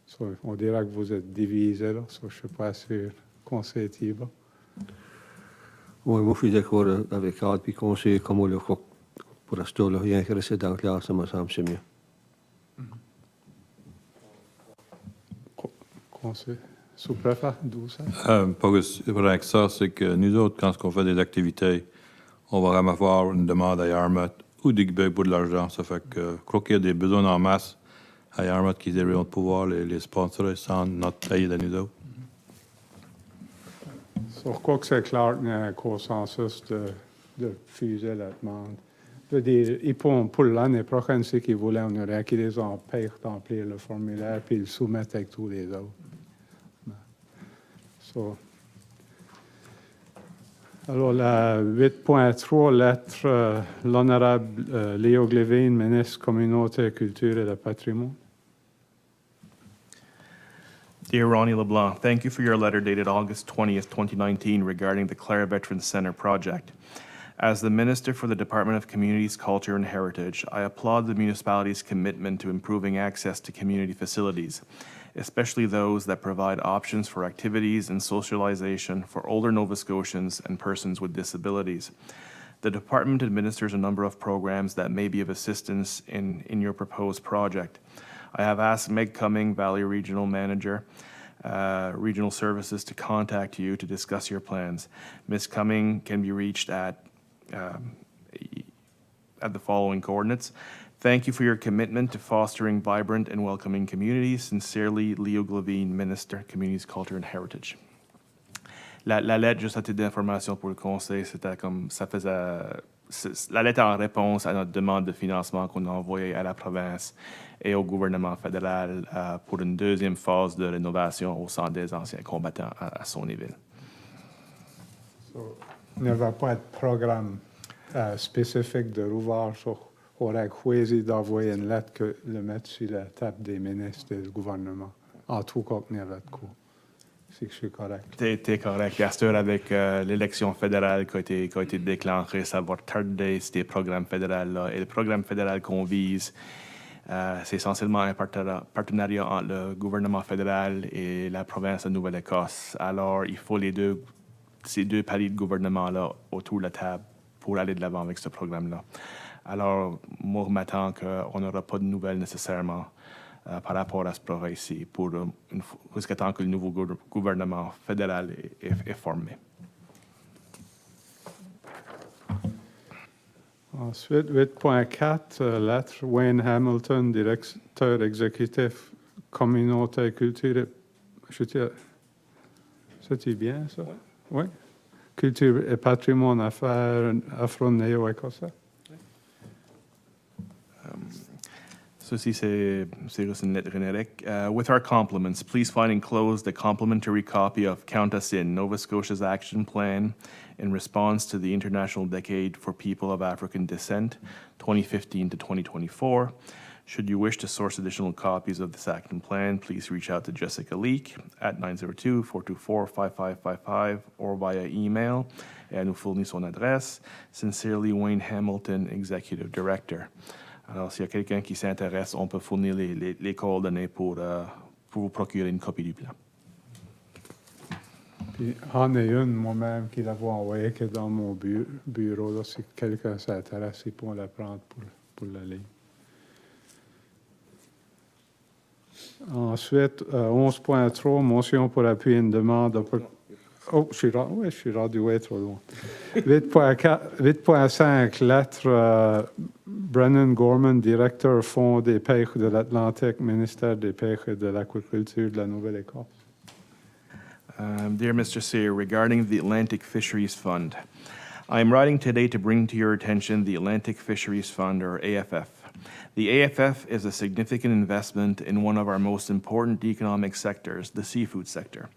S1: So, on dirait que vous êtes divisé, là. So, je ne suis pas sûr qu'on s'est dit.
S8: Oui, moi, je suis d'accord avec Ad, puis conseiller comme on le fait pour l'instant, là, rien que rester dans la classe, ça me semble c'est mieux.
S1: Conseil. Sous-préfet, d'où ça?
S9: Pas vrai que ça, c'est que nous autres, quand on fait des activités, on va vraiment avoir une demande à Yarmouth ou des Québec pour de l'argent. Ça fait que je crois qu'il y a des besoins en masse à Yarmouth qui devraient pouvoir les sponsorer sans notre paye de nous autres.
S1: So, je crois que c'est clair qu'il y a un consensus de fuser la demande. Je veux dire, pour l'année prochaine, ce qu'ils voulaient, on aurait qu'ils les empêchent d'emplir le formulaire puis le soumettre avec tous les autres. So. Alors, la 8.3, lettre, l'honorable Léo Glévin, ministre Communauté, Culture et de Patrimoine.
S3: Dear Ronnie LeBlanc, thank you for your letter dated August 20th, 2019 regarding the Clare Veterans Center project. As the Minister for the Department of Communities, Culture and Heritage, I applaud the municipality's commitment to improving access to community facilities, especially those that provide options for activities and socialization for older Nova Scotians and persons with disabilities. The department administers a number of programs that may be of assistance in your proposed project. I have asked Meg Cumming, Valley Regional Manager, Regional Services, to contact you to discuss your plans. Ms. Cumming can be reached at the following coordinates. Thank you for your commitment to fostering vibrant and welcoming communities. Sincerely, Leo Glavine, Minister, Communities, Culture and Heritage. La lettre, juste à titre d'information pour le conseil, c'était comme ça faisait. La lettre en réponse à notre demande de financement qu'on a envoyée à la province et au gouvernement fédéral pour une deuxième phase de rénovation au centre des anciens combattants à Sonyville.
S1: So, il n'y avait pas de programme spécifique de rouvrage. So, on aurait choisi d'envoyer une lettre que le mettre sur la table des ministres et du gouvernement. En tout cas, il n'y avait de quoi. C'est que je suis correct.
S3: T'es correct. Castor, avec l'élection fédérale qui a été déclenchée, ça va retarder ces programmes fédéraux-là. Et le programme fédéral qu'on vise, c'est essentiellement un partenariat entre le gouvernement fédéral et la province de Nouvelle-Écosse. Alors, il faut ces deux paliers de gouvernement-là autour de la table pour aller de l'avant avec ce programme-là. Alors, moi, je m'attends qu'on n'aura pas de nouvelles nécessairement par rapport à ce projet ici, jusqu'à temps que le nouveau gouvernement fédéral est formé.
S1: Ensuite, 8.4, lettre Wayne Hamilton, directeur exécutif Communauté Culture. C'est bien, ça? Oui. Culture et patrimoine affaires afro-néo-écossais.
S3: Ceci, c'est juste une lettre générique. With our compliments, please find enclosed a complimentary copy of Count Us In, Nova Scotia's action plan in response to the International Decade for People of African Descent, 2015 to 2024. Should you wish to source additional copies of this action plan, please reach out to Jessica Leake at 902-424-5555 or via email. Et elle nous fournit son adresse. Sincerely, Wayne Hamilton, Executive Director. Alors, s'il y a quelqu'un qui s'intéresse, on peut fournir les coordonnées pour vous procurer une copie du plan.
S1: Puis, en est une, moi-même, qui l'avais envoyée que dans mon bureau. Là, si quelqu'un s'intéresse, il peut la prendre pour la ligne. Ensuite, 11.3, motion pour appuyer une demande. Oh, je suis rendu trop loin. 8.5, lettre Brennan Gorman, directeur Fonds des pêches de l'Atlantique, ministère des pêches et de l'Aquaculture de la Nouvelle-Écosse.
S3: Dear Mr. Sear, regarding the Atlantic Fisheries Fund, I am writing today to bring to your attention the Atlantic Fisheries Fund, or AFF. The AFF is a significant investment in one of our most important economic sectors, the seafood sector.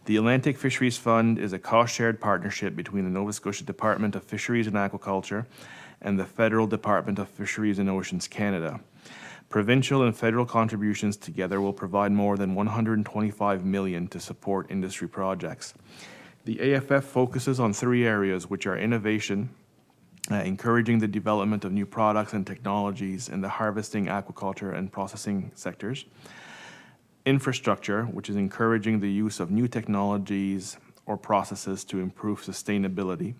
S3: The Atlantic Fisheries Fund is a cost-shared partnership between the Nova Scotia Department of Fisheries and Aquaculture and the Federal Department of Fisheries and Oceans Canada. Provincial and federal contributions together will provide more than $125 million to support industry projects. The AFF focuses on 3 areas, which are innovation, encouraging the development of new products and technologies in the harvesting, aquaculture, and processing sectors. Infrastructure, which is encouraging the use of new technologies or processes to improve sustainability.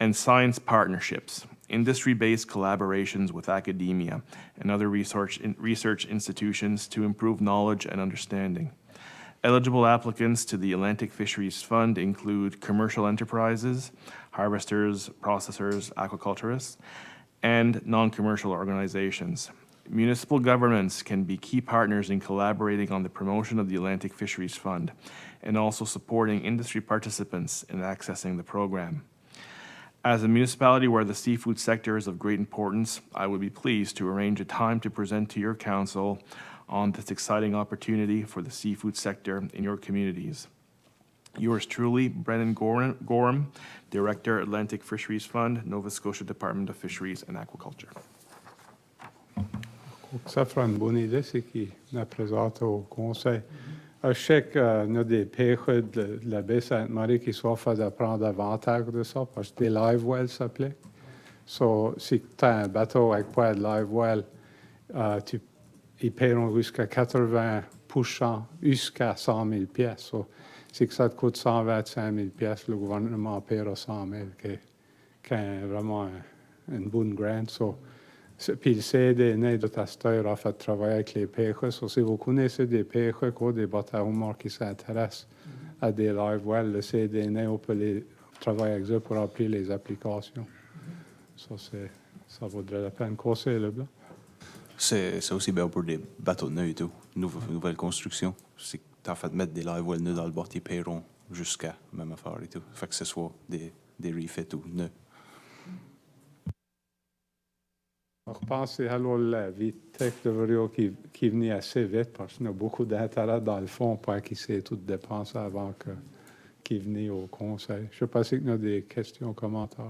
S3: And science partnerships, industry-based collaborations with academia and other research institutions to improve knowledge and understanding. Eligible applicants to the Atlantic Fisheries Fund include commercial enterprises, harvesters, processors, aquaculturists, and non-commercial organizations. Municipal governments can be key partners in collaborating on the promotion of the Atlantic Fisheries Fund and also supporting industry participants in accessing the program. As a municipality where the seafood sector is of great importance, I would be pleased to arrange a time to present to your council on this exciting opportunity for the seafood sector in your communities. Yours truly, Brennan Gorham, Director, Atlantic Fisheries Fund, Nova Scotia Department of Fisheries and Aquaculture.
S1: Ça fera une bonne idée, c'est qu'il la présente au conseil. Je sais qu'il y a des pêcheurs de la baie Sainte-Marie qui soifent de prendre avantage de ça, parce que des live wells s'appelaient. So, si tu as un bateau avec pas de live well, ils paieront jusqu'à 80% jusqu'à 100 000 pièces. So, si ça te coûte 125 000 pièces, le gouvernement paiera 100 000, qui est vraiment une bonne grant. So, puis le CDN de Tasteur a fait travailler avec les pêcheurs. So, si vous connaissez des pêcheurs ou des bateaux morts qui s'intéressent à des live wells, le CDN, on peut les travailler avec eux pour remplir les applications. Ça vaudrait la peine. Quoi, c'est le blanc?
S7: C'est aussi bien pour des bateaux neufs et tout, nouvelle construction. C'est en fait mettre des live wells neufs dans le bord, ils paieront jusqu'à même affaire et tout. Fait que ce soit des refits ou neufs.
S1: Je pense que alors la vitesse de Vario qui venait assez vite parce qu'il y a beaucoup d'intérêt dans le fond pour qu'il s'est tout dépensé avant qu'il venait au conseil. Je ne sais pas si y a des questions, commentaires.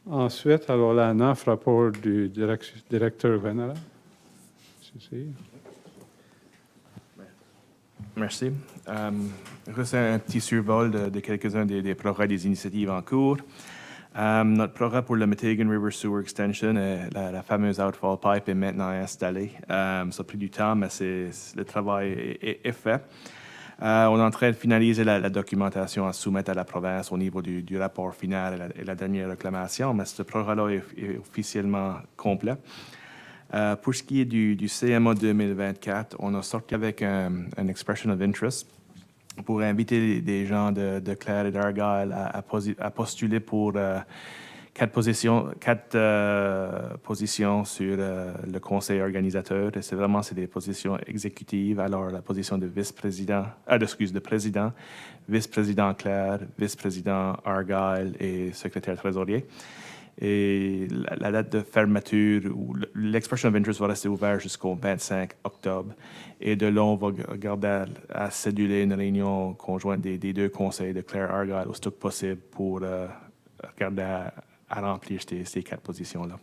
S1: Ensuite, alors la 9, rapport du directeur général.
S3: Merci. C'est un petit survol de quelques-uns des progrès des initiatives en cours. Notre progrès pour le Metegan River Sewer Extension, la fameuse Outfall Pipe, est maintenant installée. Ça a pris du temps, mais le travail est fait. On est en train de finaliser la documentation à soumettre à la province au niveau du rapport final et la dernière réclamation, mais ce progrès-là est officiellement complet. Pour ce qui est du CMA 2024, on a sorti avec un expression of interest pour inviter des gens de Clare et d'Argyle à postuler pour 4 positions sur le conseil organisateur. Et c'est des positions exécutives. Alors, la position de vice-président, de président, vice-président Clare, vice-président Argyle et secrétaire trésorier. Et la date de fermeture, ou l'expression of interest va rester ouverte jusqu'au 25 octobre. Et de là, on va regarder à céduler une réunion conjointe des 2 conseils de Clare Argyle au stock possible pour regarder à remplir ces 4 positions-là.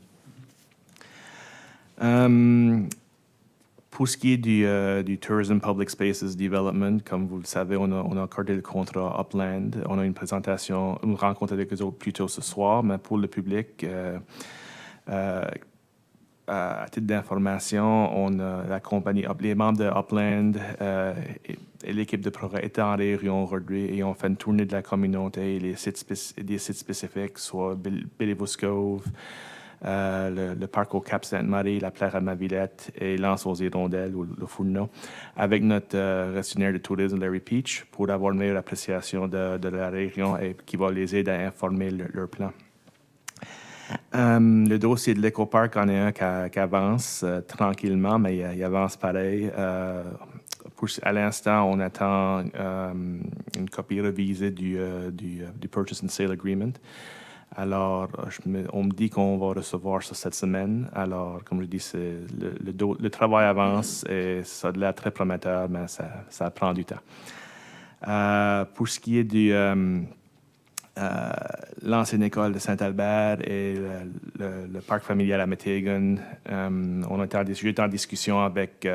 S3: Pour ce qui est du Tourism Public Spaces Development, comme vous le savez, on a accordé le contrat Upland. On a une rencontre avec eux autres plus tôt ce soir, mais pour le public, à titre d'information, les membres de Upland et l'équipe de progrès étaient en réunion aujourd'hui et ont fait une tournée de la communauté et des sites spécifiques, soit Billivus Cove, le parc au Cap Sainte-Marie, la Plaire à Mavillette et l'Anse aux Hirondelles ou le Fourneau, avec notre gestionnaire de tourisme, Larry Peach, pour avoir une meilleure appréciation de la région et qui va les aider à informer leur plan. Le dossier de l'éco-parc en est un qui avance tranquillement, mais il avance pareil. À l'instant, on attend une copie révisée du Purchase and Sale Agreement. Alors, on me dit qu'on va recevoir ça cette semaine. Alors, comme je dis, le travail avance et ça a l'air très prometteur, mais ça prend du temps. Pour ce qui est l'ancienne école de Saint-Albert et le parc familial à Metighan. J'étais en discussion avec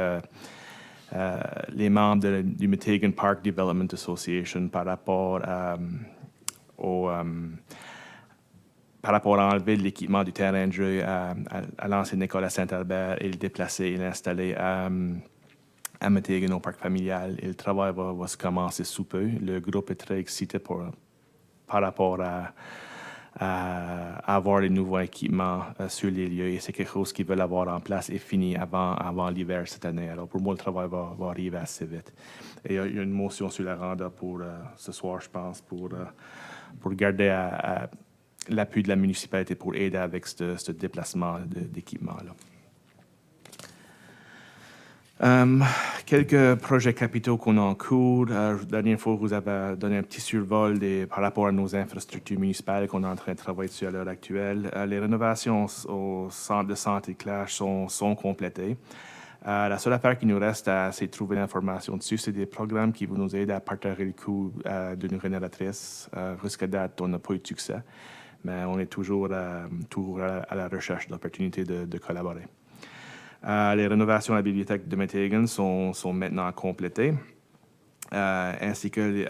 S3: les membres du Metighan Park Development Association par rapport par rapport à enlever l'équipement du terrain de jeu à l'ancienne école à Saint-Albert et le déplacer et l'installer à Metighan au parc familial. Et le travail va se commencer sous peu. Le groupe est très excité par rapport à avoir les nouveaux équipements sur les lieux. Et c'est quelque chose qu'ils veulent avoir en place et fini avant l'hiver cette année. Alors pour moi, le travail va arriver assez vite. Et il y a une motion sur la randa pour ce soir, je pense, pour garder l'appui de la municipalité pour aider avec ce déplacement d'équipement-là. Quelques projets capitaux qu'on a en cours. La dernière fois, vous avez donné un petit survol par rapport à nos infrastructures municipales qu'on est en train de travailler dessus à l'heure actuelle. Les rénovations au centre de santé Clare sont complétées. La seule affaire qui nous reste, c'est de trouver l'information dessus. C'est des programmes qui vont nous aider à partager le coût d'une rénovatrice. Jusqu'à date, on n'a pas eu de succès, mais on est toujours à la recherche d'opportunités de collaborer. Les rénovations à la bibliothèque de Metighan sont maintenant complétées, ainsi que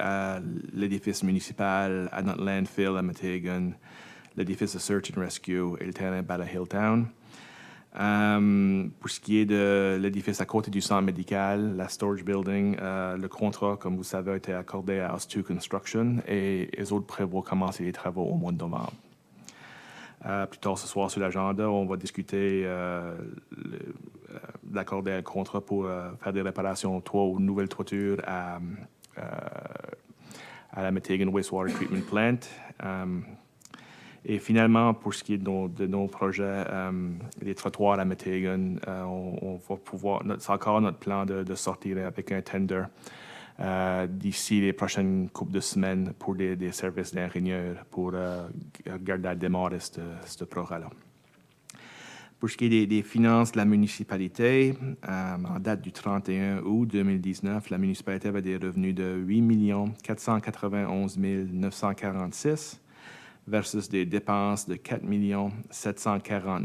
S3: l'édifice municipal à notre landfill à Metighan, l'édifice de Search and Rescue et le terrain Bala Hilltown. Pour ce qui est de l'édifice à côté du centre médical, la storage building, le contrat, comme vous savez, a été accordé à Us2 Construction et les autres prévoient commencer les travaux au mois de novembre. Plus tard ce soir sur l'agenda, on va discuter d'accorder un contrat pour faire des réparations aux toits ou nouvelles toitures à la Metighan Wastewater Treatment Plant. Et finalement, pour ce qui est de nos projets, les trottoirs à Metighan, on va pouvoir, c'est encore notre plan de sortir avec un tender d'ici les prochaines couples de semaines pour des services d'ingénieurs pour garder à démarrer ce projet-là. Pour ce qui est des finances de la municipalité, en date du 31 août 2019, la municipalité avait des revenus de 8 491 946 versus des dépenses de 4 740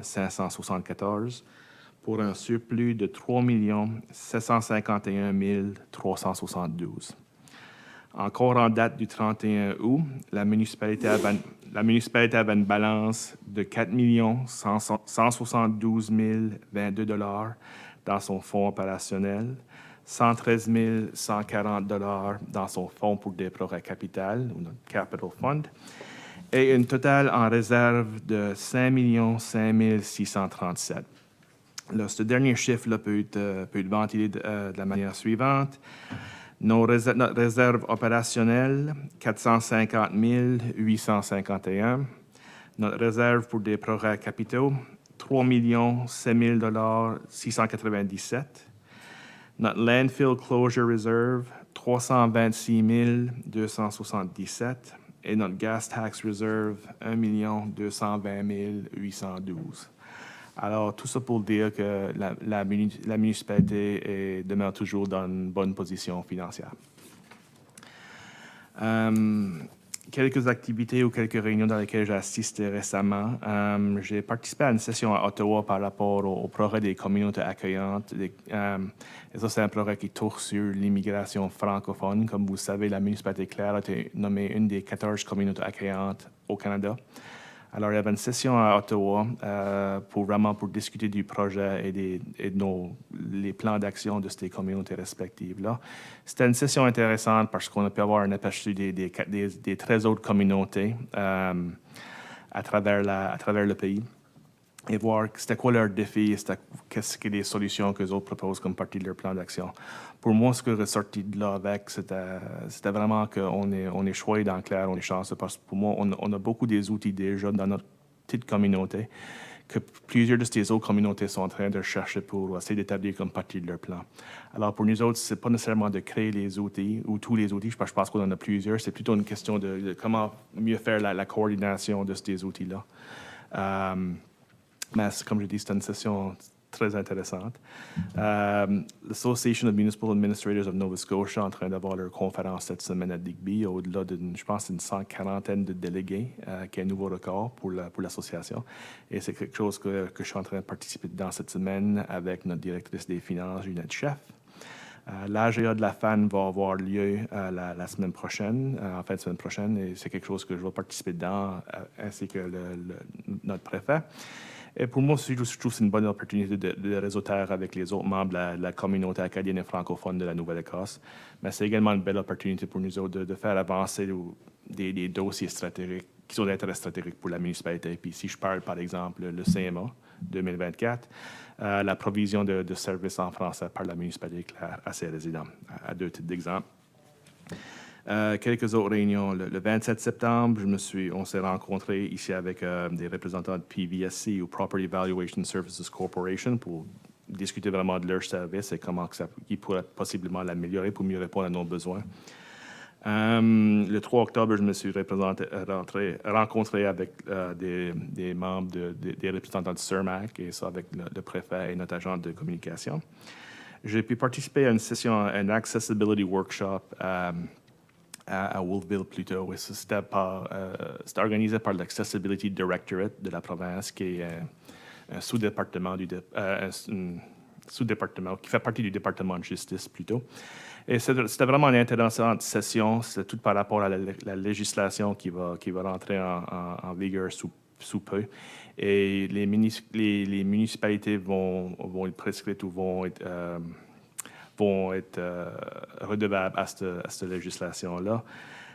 S3: 574 pour un surplus de 3 751 372. Encore en date du 31 août, la municipalité avait une balance de 4 172 022 $ dans son fonds opérationnel, 113 140 $ dans son fonds pour des projets capital, ou notre Capital Fund, et une totale en réserve de 5 637. Là, ce dernier chiffre-là peut être ventilé de la manière suivante. Notre réserve opérationnelle, 450 851. Notre réserve pour des projets capitaux, 3 7 000 697. Notre landfill closure reserve, 326 277. Et notre gas tax reserve, 1 220 812. Alors, tout ça pour dire que la municipalité demeure toujours dans une bonne position financière. Quelques activités ou quelques réunions dans lesquelles j'ai assisté récemment. J'ai participé à une session à Ottawa par rapport au projet des communautés accueillantes. Et ça, c'est un projet qui tourne sur l'immigration francophone. Comme vous le savez, la municipalité de Clare a été nommée une des 14 communautés accueillantes au Canada. Alors, il y avait une session à Ottawa pour discuter du projet et les plans d'action de ces communautés respectives-là. C'était une session intéressante parce qu'on a pu avoir un aperçu des 13 autres communautés à travers le pays et voir c'était quoi leurs défis et qu'est-ce que les solutions que les autres proposent comme partie de leur plan d'action. Pour moi, ce que est ressorti de là avec, c'était vraiment qu'on est choyé dans Clare, on est chanceux parce que pour moi, on a beaucoup des outils déjà dans notre petite communauté que plusieurs de ces autres communautés sont en train de chercher pour essayer d'établir comme partie de leur plan. Alors pour nous autres, c'est pas nécessairement de créer les outils ou tous les outils, je pense qu'on en a plusieurs, c'est plutôt une question de comment mieux faire la coordination de ces outils-là. Mais comme je dis, c'était une session très intéressante. L'Association of Municipal Administrators of Nova Scotia est en train d'avoir leur conférence cette semaine à Digby, au-delà d'une, je pense, une 140aine de délégués, qui est un nouveau record pour l'association. Et c'est quelque chose que je suis en train de participer dans cette semaine avec notre directrice des finances, Juliette Chef. L'AGA de la FAN va avoir lieu la semaine prochaine, en fin de semaine prochaine, et c'est quelque chose que je vais participer dedans, ainsi que notre préfet. Et pour moi aussi, je trouve que c'est une bonne opportunité de réseautaire avec les autres membres de la communauté acadienne et francophone de la Nouvelle-Écosse. Mais c'est également une belle opportunité pour nous autres de faire avancer des dossiers stratégiques qui sont d'intérêt stratégique pour la municipalité. Puis si je parle, par exemple, le CMA 2024, la provision de services en français par la municipalité Clare à ses résidents, à 2 titres d'exemple. Quelques autres réunions. Le 27 septembre, on s'est rencontrés ici avec des représentants de PVSC ou Property Valuation Services Corporation pour discuter vraiment de leur service et comment ils pourraient possiblement l'améliorer pour mieux répondre à nos besoins. Le 3 octobre, je me suis rencontré avec des membres des représentants de CERMAC, et ça avec le préfet et notre agent de communication. J'ai pu participer à une session, un Accessibility Workshop à Wolfville plutôt. C'était organisé par l'Accessibility Directorate de la province, qui est un sous-département qui fait partie du département de justice plutôt. Et c'était vraiment une intéressante session. C'est tout par rapport à la législation qui va rentrer en vigueur sous peu. Et les municipalités vont être prescrites ou vont être redevables à cette législation-là.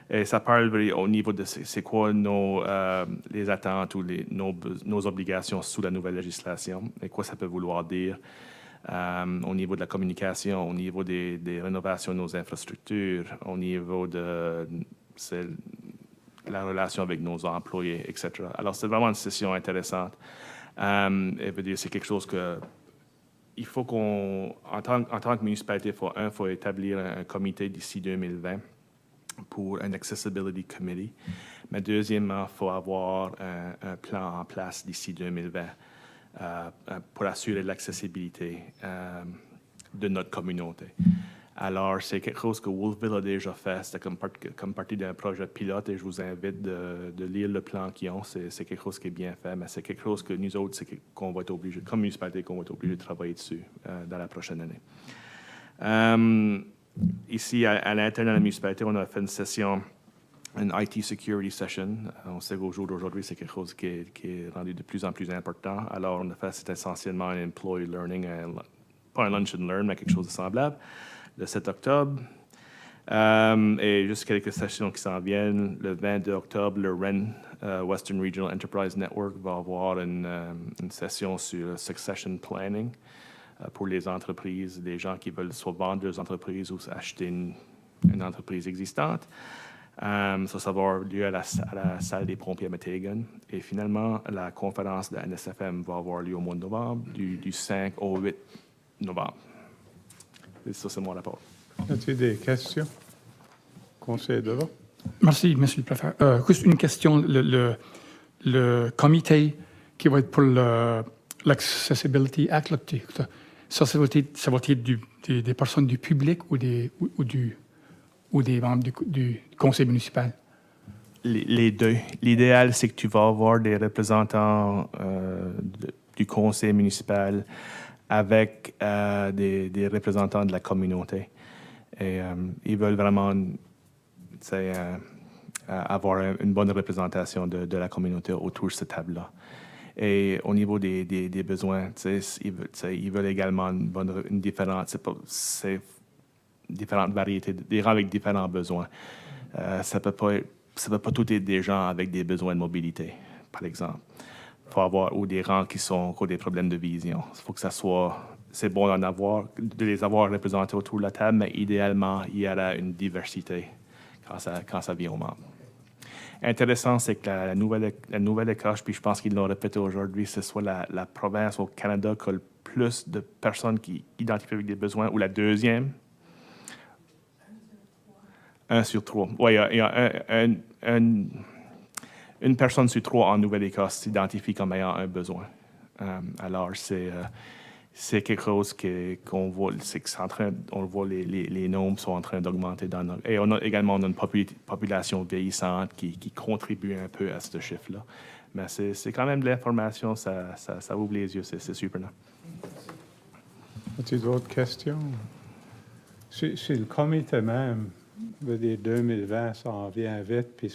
S3: Et ça parle au niveau de c'est quoi les attentes ou nos obligations sous la nouvelle législation et quoi ça peut vouloir dire au niveau de la communication, au niveau des rénovations de nos infrastructures, au niveau de la relation avec nos employés, etc. Alors, c'est vraiment une session intéressante. Et veut dire, c'est quelque chose que il faut en tant que municipalité, il faut établir un comité d'ici 2020 pour un Accessibility Committee. Mais deuxièmement, il faut avoir un plan en place d'ici 2020 pour assurer l'accessibilité de notre communauté. Alors, c'est quelque chose que Wolfville a déjà fait. C'était comme partie d'un projet pilote et je vous invite de lire le plan qu'ils ont. C'est quelque chose qui est bien fait, mais c'est quelque chose que nous autres, qu'on va être obligés, comme municipalité, qu'on va être obligés de travailler dessus dans la prochaine année. Ici, à l'interne de la municipalité, on a fait une session, une IT Security Session. On sait qu'au jour d'aujourd'hui, c'est quelque chose qui est rendu de plus en plus important. Alors, on a fait, c'est essentiellement un Employee Learning, pas un Lunch and Learn, mais quelque chose de semblable, le 7 octobre. Et juste quelques sessions qui s'en viennent. Le 22 octobre, le REN, Western Regional Enterprise Network, va avoir une session sur Succession Planning pour les entreprises, des gens qui veulent soit vendre leurs entreprises ou acheter une entreprise existante. Ça va avoir lieu à la salle des pompiers à Métégan. Et finalement, la conférence de la NSFM va avoir lieu au mois de novembre, du 5 au 8 novembre. Et ça, c'est mon rapport.
S1: As-tu des questions? Conseil de vote?
S4: Merci, Monsieur le Préfet. Juste une question. Le comité qui va être pour l'Accessibility Act, ça va être des personnes du public ou des membres du conseil municipal?
S3: Les deux. L'idéal, c'est que tu vas avoir des représentants du conseil municipal avec des représentants de la communauté. Et ils veulent vraiment avoir une bonne représentation de la communauté autour de cette table-là. Et au niveau des besoins, ils veulent également une différente variétés, des gens avec différents besoins. Ça peut pas tout être des gens avec des besoins de mobilité, par exemple. Il faut avoir ou des gens qui ont des problèmes de vision. Il faut que ça soit... C'est bon de les avoir représentés autour de la table, mais idéalement, il y aura une diversité quand ça vient aux membres. Intéressant, c'est que la Nouvelle-Écosse, puis je pense qu'ils l'ont répété aujourd'hui, ce soit la province au Canada qui a le plus de personnes qui identifient avec des besoins, ou la deuxième. 1 sur 3. Oui, il y a une personne sur 3 en Nouvelle-Écosse s'identifie comme ayant un besoin. Alors, c'est c'est quelque chose qu'on voit, c'est que c'est en train, on le voit, les nombres sont en train d'augmenter. Et on a également une population vieillissante qui contribue un peu à ce chiffre-là. Mais c'est quand même de l'information, ça ouvre les yeux, c'est surprenant.
S1: As-tu d'autres questions? Sur le comité même, je veux dire, 2020, ça en vient vite, puis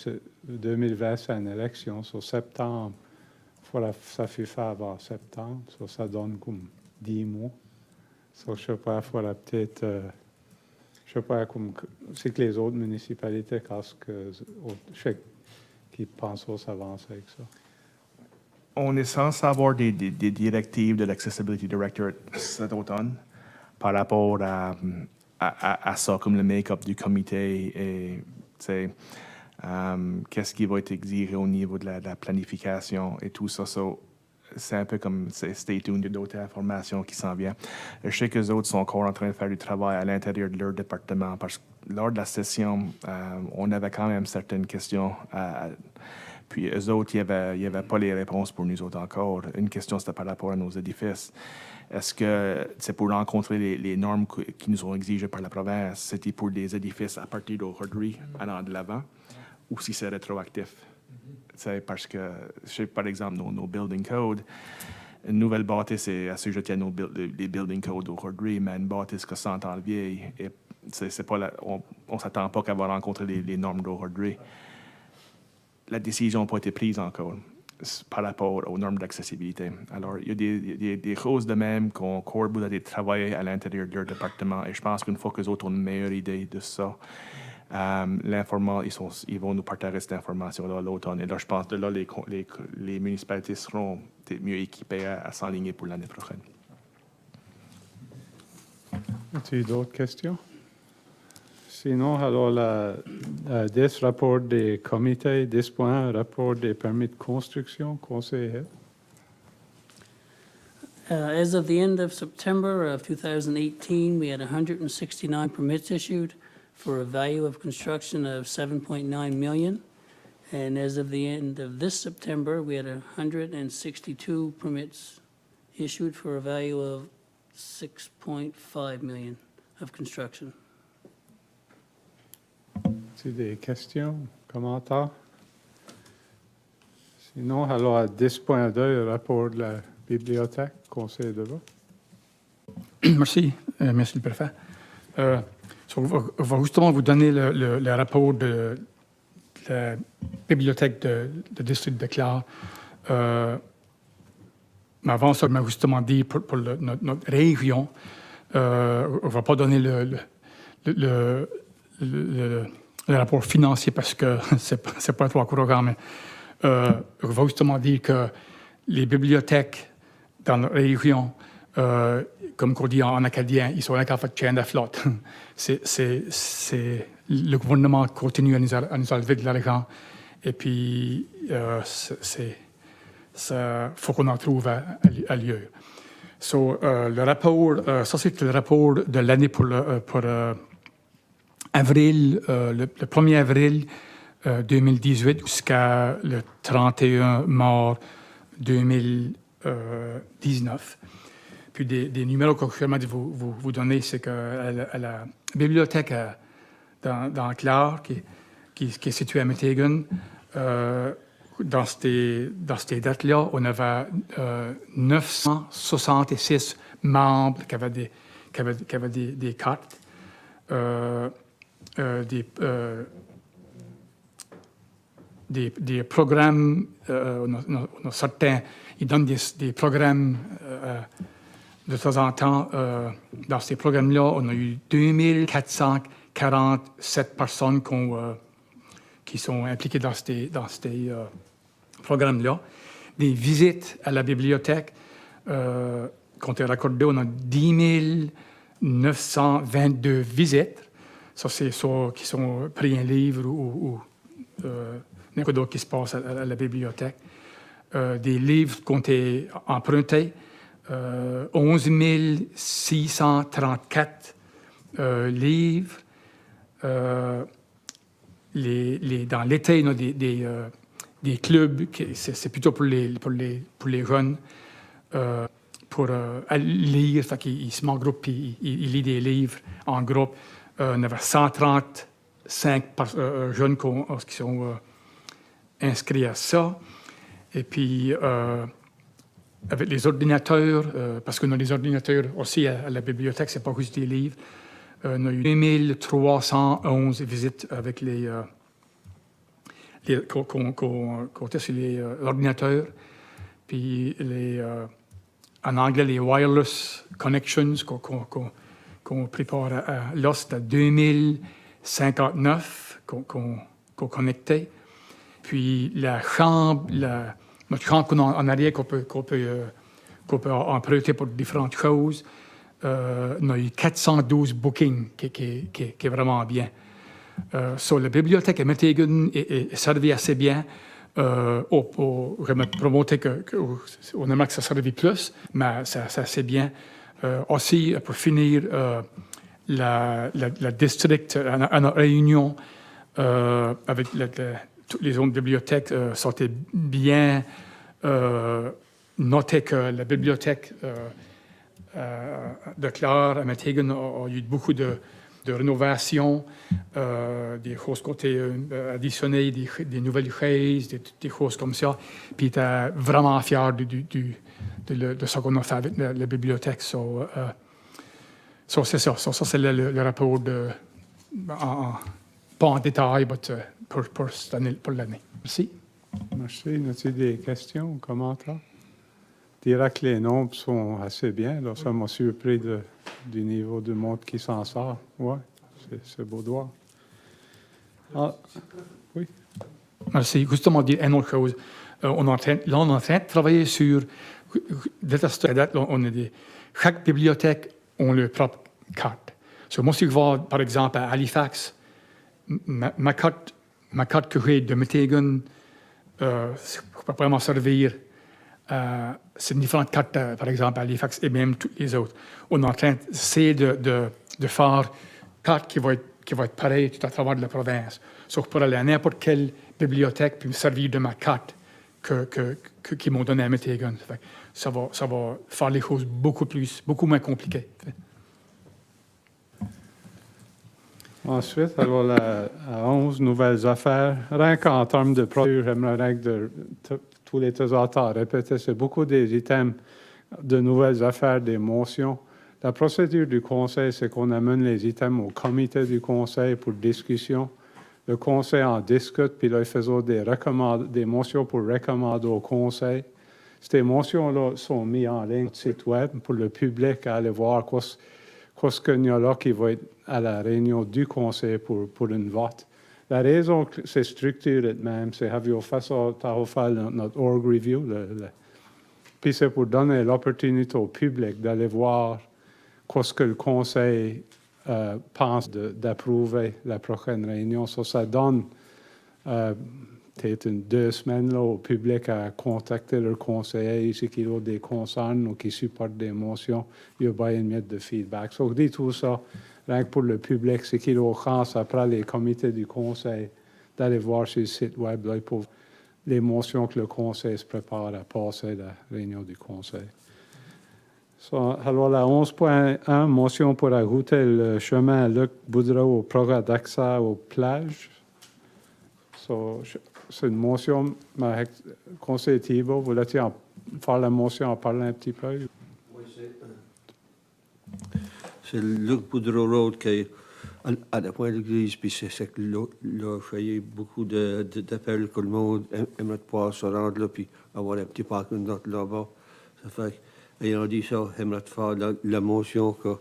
S1: 2020, c'est une élection, sur septembre. Ça fait faire avant septembre, ça donne comme 10 mois. Je ne sais pas, il faudra peut-être, je sais pas, comme c'est que les autres municipalités, je sais qu'ils pensent qu'on s'avance avec ça.
S3: On est censé avoir des directives de l'Accessibility Director cet automne par rapport à ça, comme le make-up du comité et qu'est-ce qui va être exigé au niveau de la planification et tout ça. C'est un peu comme stay tuned, il y a d'autres informations qui s'en viennent. Je sais que les autres sont encore en train de faire du travail à l'intérieur de leur département parce que lors de la session, on avait quand même certaines questions. Puis eux autres, il n'y avait pas les réponses pour nous autres encore. Une question, c'était par rapport à nos édifices. Est-ce que c'est pour rencontrer les normes qui nous sont exigées par la province, c'était pour des édifices à partir d'aujourd'hui, allant de l'avant, ou si c'est rétroactif? Parce que, je sais, par exemple, nos building codes, une nouvelle bâtisse est assujettie à les building codes d'aujourd'hui, mais une bâtisse qui 100 ans vieille, c'est pas on ne s'attend pas qu'elle va rencontrer les normes d'aujourd'hui. La décision n'a pas été prise encore par rapport aux normes d'accessibilité. Alors, il y a des choses de même qu'on vous allez travailler à l'intérieur de leur département. Et je pense qu'une fois que les autres ont une meilleure idée de ça, ils vont nous partager cette information-là à l'automne. Et là, je pense que là, les municipalités seront mieux équipées à s'enligner pour l'année prochaine.
S1: As-tu d'autres questions? Sinon, alors, 10 rapports des comités, 10 points, rapport des permis de construction, conseiller.
S10: As of the end of September of 2018, we had 169 permits issued for a value of construction of $7.9 million. And as of the end of this September, we had 162 permits issued for a value of $6.5 million of construction.
S1: As-tu des questions, commentaires? Sinon, alors à 10.2, le rapport de la bibliothèque, conseil de vote.
S4: Merci, merci le préfet. On va justement vous donner le rapport de la bibliothèque de district de Clare. Mais avant ça, je m'ai justement dit pour notre région, on ne va pas donner le rapport financier parce que c'est pas trop courant, mais on va justement dire que les bibliothèques dans la région, comme on dit en acadien, ils sont là qu'à faire chaîne de flotte. Le gouvernement continue à nous enlever de l'argent et puis ça faut qu'on en trouve à lieu. Le rapport, ça c'est le rapport de l'année pour avril, le 1er avril 2018 jusqu'à le 31 mars 2019. Puis des numéros que je vais vous donner, c'est que la bibliothèque dans Clare, qui est située à Metegan, dans ces dates-là, on avait 966 membres qui avaient des cartes, des programmes, on a certains, ils donnent des programmes de temps en temps. Dans ces programmes-là, on a eu 2447 personnes qui sont impliquées dans ces programmes-là. Des visites à la bibliothèque, qu'on a raccordé, on a 10 922 visites. Ça, c'est ceux qui sont pris un livre ou n'importe d'autre qui se passe à la bibliothèque. Des livres qui ont été empruntés, 11 634 livres. Dans l'été, il y a des clubs, c'est plutôt pour les jeunes. pour lire. Fait qu'il se met en groupe puis il lit des livres en groupe. On avait 135 jeunes qui sont inscrits à ça. Et puis, avec les ordinateurs, parce qu'on a des ordinateurs aussi à la bibliothèque, c'est pas juste des livres. On a eu 2311 visites avec qu'on était sur les ordinateurs. Puis en anglais, les wireless connections qu'on prépare là, c'était 2059 qu'on connectait. Puis notre chambre qu'on a en arrière, qu'on peut emprunter pour différentes choses, on a eu 412 bookings, qui est vraiment bien. La bibliothèque à Metighan est servie assez bien. J'aimerais promoter qu'on aimerait que ça serve plus, mais c'est assez bien. Aussi, pour finir, la district à notre réunion avec toutes les autres bibliothèques sont bien noté que la bibliothèque de Clare à Metighan a eu beaucoup de rénovation, des choses qui ont été additionnées, des nouvelles chaises, des choses comme ça. Puis il était vraiment fier de ce qu'on a fait avec la bibliothèque. C'est ça. Ça, c'est le rapport pas en détail, mais pour l'année. Merci.
S1: Merci. Y a-t-il des questions ou commentaires? Je dirais que les nombres sont assez bien. Là. Ça m'a surpris du niveau du monde qui s'en sort. Oui, c'est beau de voir. Ah, oui.
S4: Merci. Justement, dire une autre chose. On est en train de travailler sur... Chaque bibliothèque a leur propre carte. Moi, si je vais, par exemple, à Halifax, ma carte que j'ai de Metighan peut vraiment servir. C'est une différente carte, par exemple, à Halifax et même toutes les autres. On est en train d'essayer de faire une carte qui va être pareille tout à travers de la province. Je pourrais aller à n'importe quelle bibliothèque puis me servir de ma carte qu'ils m'ont donnée à Metighan. Ça va faire les choses beaucoup moins compliquées.
S1: Ensuite, alors, à 11 nouvelles affaires. Rien qu'en termes de procédure, j'aimerais que tous les thésateurs répétaient, c'est beaucoup des items de nouvelles affaires, des motions. La procédure du conseil, c'est qu'on amène les items au comité du conseil pour discussion. Le conseil en discute, puis là, ils font des motions pour recommander au conseil. Ces motions-là sont mises en ligne sur le site web pour le public à aller voir qu'est-ce qu'il y a là qui va être à la réunion du conseil pour une vote. La raison que c'est structuré même, c'est qu'on fait notre org review, puis c'est pour donner l'opportunité au public d'aller voir qu'est-ce que le conseil pense d'approuver la prochaine réunion. Ça donne peut-être 2 semaines là, au public à contacter leur conseiller ici qui ont des concerns ou qui supportent des motions. Il y a bien une miette de feedback. Je dis tout ça, rien que pour le public, c'est qu'il a chance après les comités du conseil d'aller voir sur le site web là, pour les motions que le conseil se prépare à passer la réunion du conseil. Alors, la 11.1, motion pour ajouter le chemin Luc Boudreau au programme d'accès aux plages. C'est une motion, mais conseiller Thibault, voulez-vous faire la motion en parlant un petit peu?
S8: Oui, c'est le Luc Boudreau Road qui est à la pointe de l'église, puis c'est que là, il y a beaucoup d'appels que le monde aimerait pouvoir se rendre là, puis avoir un petit parking là-bas. Ça fait ayant dit ça, j'aimerais faire la motion que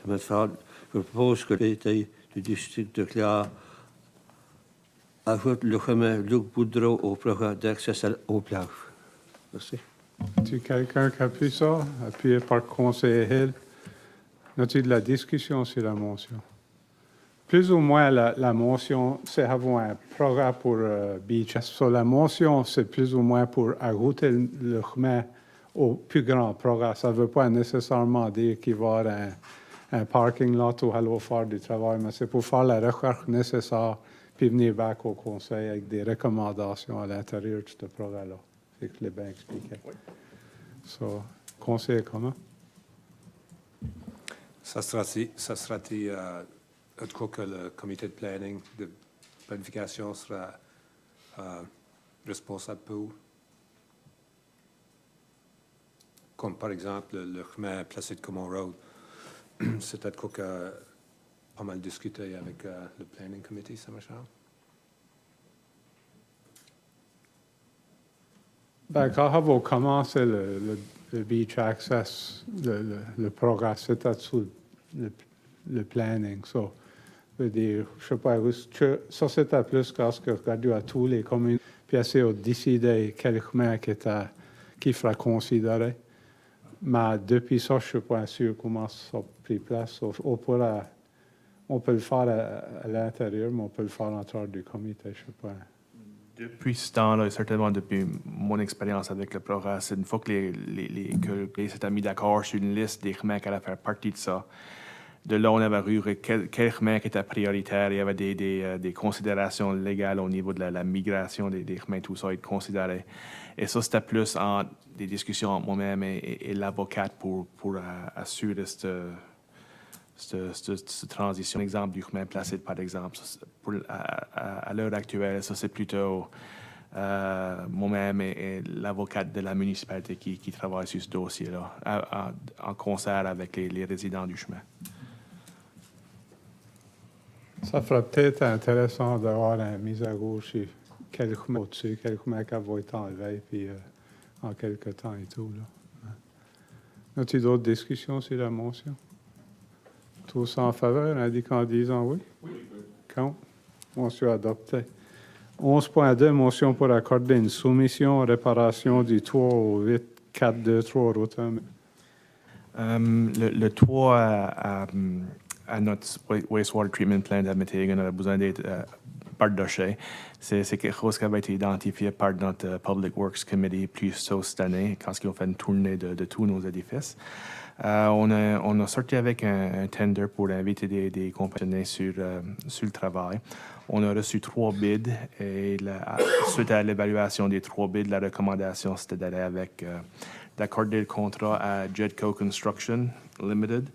S8: je propose que l'État du district de Clare ajoute le chemin Luc Boudreau au programme d'accès aux plages. Merci.
S1: Tu quelqu'un qui appuie ça, appuyé par le conseiller Hill? As-tu de la discussion sur la motion? Plus ou moins, la motion, c'est avoir un programme pour Beach. La motion, c'est plus ou moins pour ajouter le chemin au plus grand programme. Ça ne veut pas nécessairement dire qu'il va y avoir un parking lot où aller faire du travail, mais c'est pour faire la recherche nécessaire puis venir back au conseil avec des recommandations à l'intérieur de ce programme-là. C'est que je l'ai bien expliqué. conseiller comment?
S5: Ça sera je crois que le comité de planning, de planification sera responsable pour. Comme par exemple le chemin Placide Common Road. C'est peut-être quoi que pas mal discuté avec le planning committee, ça me semble.
S1: Ben, quand vous commencez le beach access, le programme, c'était sous le planning. So, je veux dire, je sais pas, ça c'était plus parce que regarder à tous les communes, puis essayer de décider quel chemin qui fera considérer. Mais depuis ça, je ne suis pas sûr comment ça a pris place. On peut le faire à l'intérieur, mais on peut le faire en dehors du comité, je ne sais pas.
S3: Depuis ce temps-là, et certainement depuis mon expérience avec le PRORA, c'est une fois que les s'étaient mis d'accord sur une liste des chemins qui allaient faire partie de ça. De là, on avait vu quel chemin qui était prioritaire. Il y avait des considérations légales au niveau de la migration des chemins, tout ça, être considéré. Et ça, c'était plus des discussions entre moi-même et l'avocate pour assurer cette transition. L'exemple du chemin Placide, par exemple, à l'heure actuelle, ça c'est plutôt moi-même et l'avocate de la municipalité qui travaille sur ce dossier-là, en concert avec les résidents du chemin.
S1: Ça ferait peut-être intéressant d'avoir une mise à jour sur quel chemin au-dessus, quel chemin qui va être enlevé, puis en quelques temps et tout. Là. As-tu d'autres discussions sur la motion? Tous en faveur, indiquant en disant oui? Oui. Contre? Motion adoptée. 11.2, motion pour accorder une soumission en réparation du toit au 8423 route 1.
S3: Le toit à notre wastewater treatment plant à Métégan a besoin d'être bardoché. C'est quelque chose qui avait été identifié par notre Public Works Committee plus tôt cette année, quand ils ont fait une tournée de tous nos édifices. On a sorti avec un tender pour inviter des compagnies sur le travail. On a reçu 3 bids et suite à l'évaluation des 3 bids, la recommandation c'était d'aller d'accorder le contrat à Jedco Construction Limited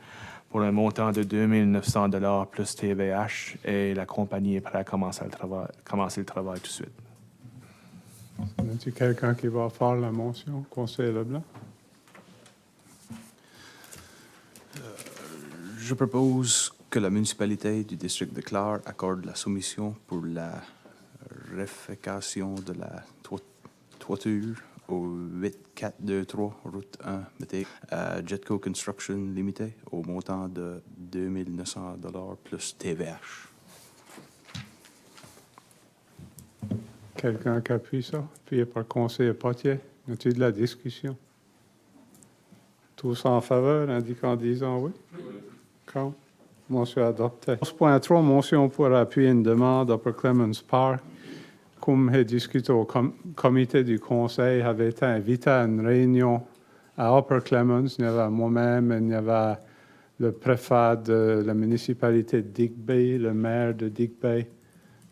S3: pour un montant de 2 900 $ plus TVH et la compagnie est prête à commencer le travail tout de suite.
S1: Y a-t-il quelqu'un qui va faire la motion? Conseiller Leblanc?
S7: Je propose que la municipalité du district de Clare accorde la soumission pour la réfection de la toiture au 8423 route 1 à Jetco Construction Limited au montant de 2 900 $ plus TVH.
S1: Quelqu'un qui appuie ça? Appuyé par conseiller Potier. Y a-t-il de la discussion? Tous en faveur, indiquant en disant oui? Contre? Motion adoptée. 11.3, motion pour appuyer une demande Upper Clemens Park. Comme j'ai discuté au comité du conseil, avait été invité à une réunion à Upper Clemens. Il y avait moi-même, il y avait le préfet de la municipalité de Digby, le maire de Digby,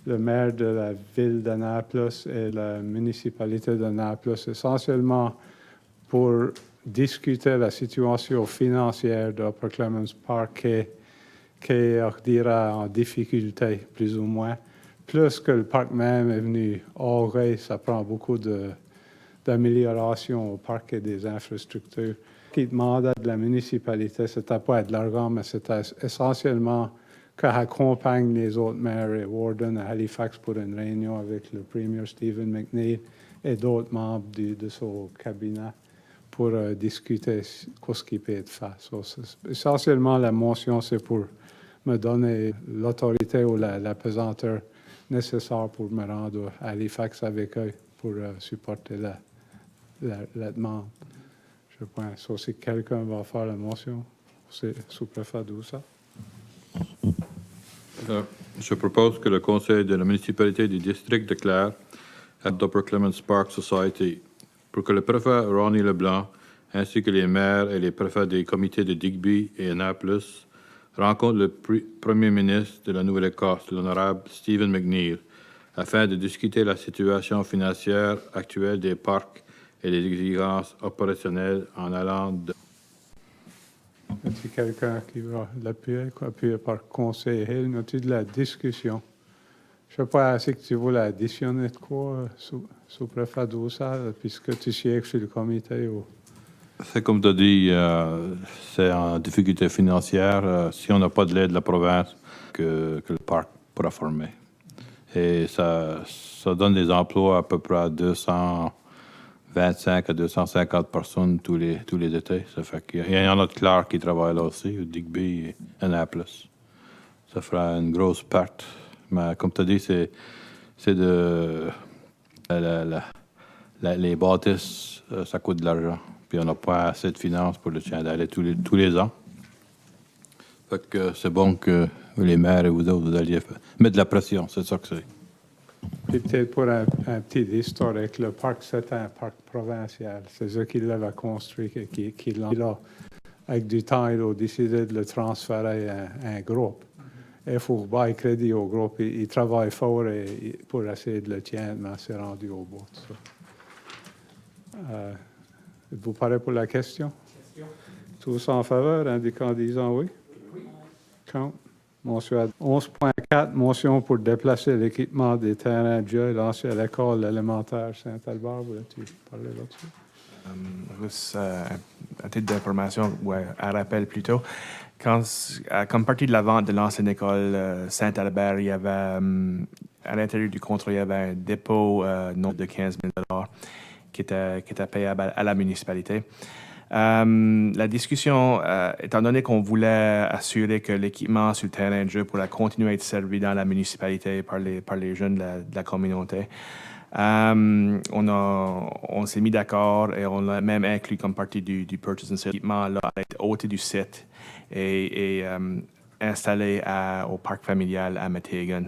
S1: le maire de la ville de Naples et la municipalité de Naples, essentiellement pour discuter la situation financière de Upper Clemens Park qui est en difficulté, plus ou moins. Plus que le parc même est venu aurer, ça prend beaucoup d'amélioration au parc et des infrastructures. Ce qui demandait de la municipalité, c'était pas de l'argent, mais c'était essentiellement qu'elle accompagne les autres maires et wardens à Halifax pour une réunion avec le premier Stephen McNeil et d'autres membres de son cabinet pour discuter ce qui peut être fait. So, essentiellement, la motion, c'est pour me donner l'autorité ou la pesanteur nécessaire pour me rendre à Halifax avec eux pour supporter la demande. Je pense. So, si quelqu'un va faire la motion, c'est sous-préfet d'Oussa.
S9: Je propose que le conseil de la municipalité du district de Clare adopte Upper Clemens Park Society pour que le préfet Ronnie Leblanc ainsi que les maires et les préfets des comités de Digby et Naples rencontrent le premier ministre de la Nouvelle-Écosse, l'honorable Stephen McNeil, afin de discuter la situation financière actuelle des parcs et les exigences opérationnelles en allant de
S1: Y a-t-il quelqu'un qui va l'appuyer, appuyer par conseil Hill? Y a-t-il de la discussion? Je ne sais pas si tu voulais additionner de quoi, sous-préfet d'Oussal, puisque tu sièges sur le comité. Ou...
S9: C'est comme tu as dit, c'est en difficulté financière. Si on n'a pas de l'aide de la province, que le parc pourra former. Et ça donne des emplois à peu près à 225 à 250 personnes tous les étés. Ça fait qu'il y en a de Clare qui travaillent là aussi, au Digby et Annapolis. Ça fera une grosse perte. Mais comme tu as dit, c'est de... les bâtisses, ça coûte de l'argent. Puis on n'a pas assez de finances pour le tien d'aller tous les ans. Fait que c'est bon que les maires et vous autres, vous alliez mettre de la pression, c'est ça que c'est.
S1: Puis peut-être pour un petit historique, le parc, c'est un parc provincial. C'est eux qui l'avaient construit, qui l'ont là. Avec du temps, ils ont décidé de le transférer à un groupe. Et il faut bailler crédit au groupe. Ils travaillent fort pour essayer de le tenir, mais c'est rendu au bout. Êtes-vous parlez pour la question? Tous en faveur, indiquant en disant oui? Count. Motion 11.4, motion pour déplacer l'équipement des terrains de jeu lancé à l'école élémentaire Saint-Albert. Voulais-tu parler là-dessus?
S3: Juste un titre d'information, ou un rappel plutôt. Comme partie de la vente de l'ancienne école Saint-Albert, il y avait, à l'intérieur du contrat, il y avait un dépôt non de 15 000 qui était payable à la municipalité. La discussion, étant donné qu'on voulait assurer que l'équipement sur le terrain de jeu pourrait continuer à être servi dans la municipalité par les jeunes de la communauté, on s'est mis d'accord et on l'a même inclus comme partie du purchase and sale. L'équipement là, a été ôté du site et installé au parc familial à Metighan.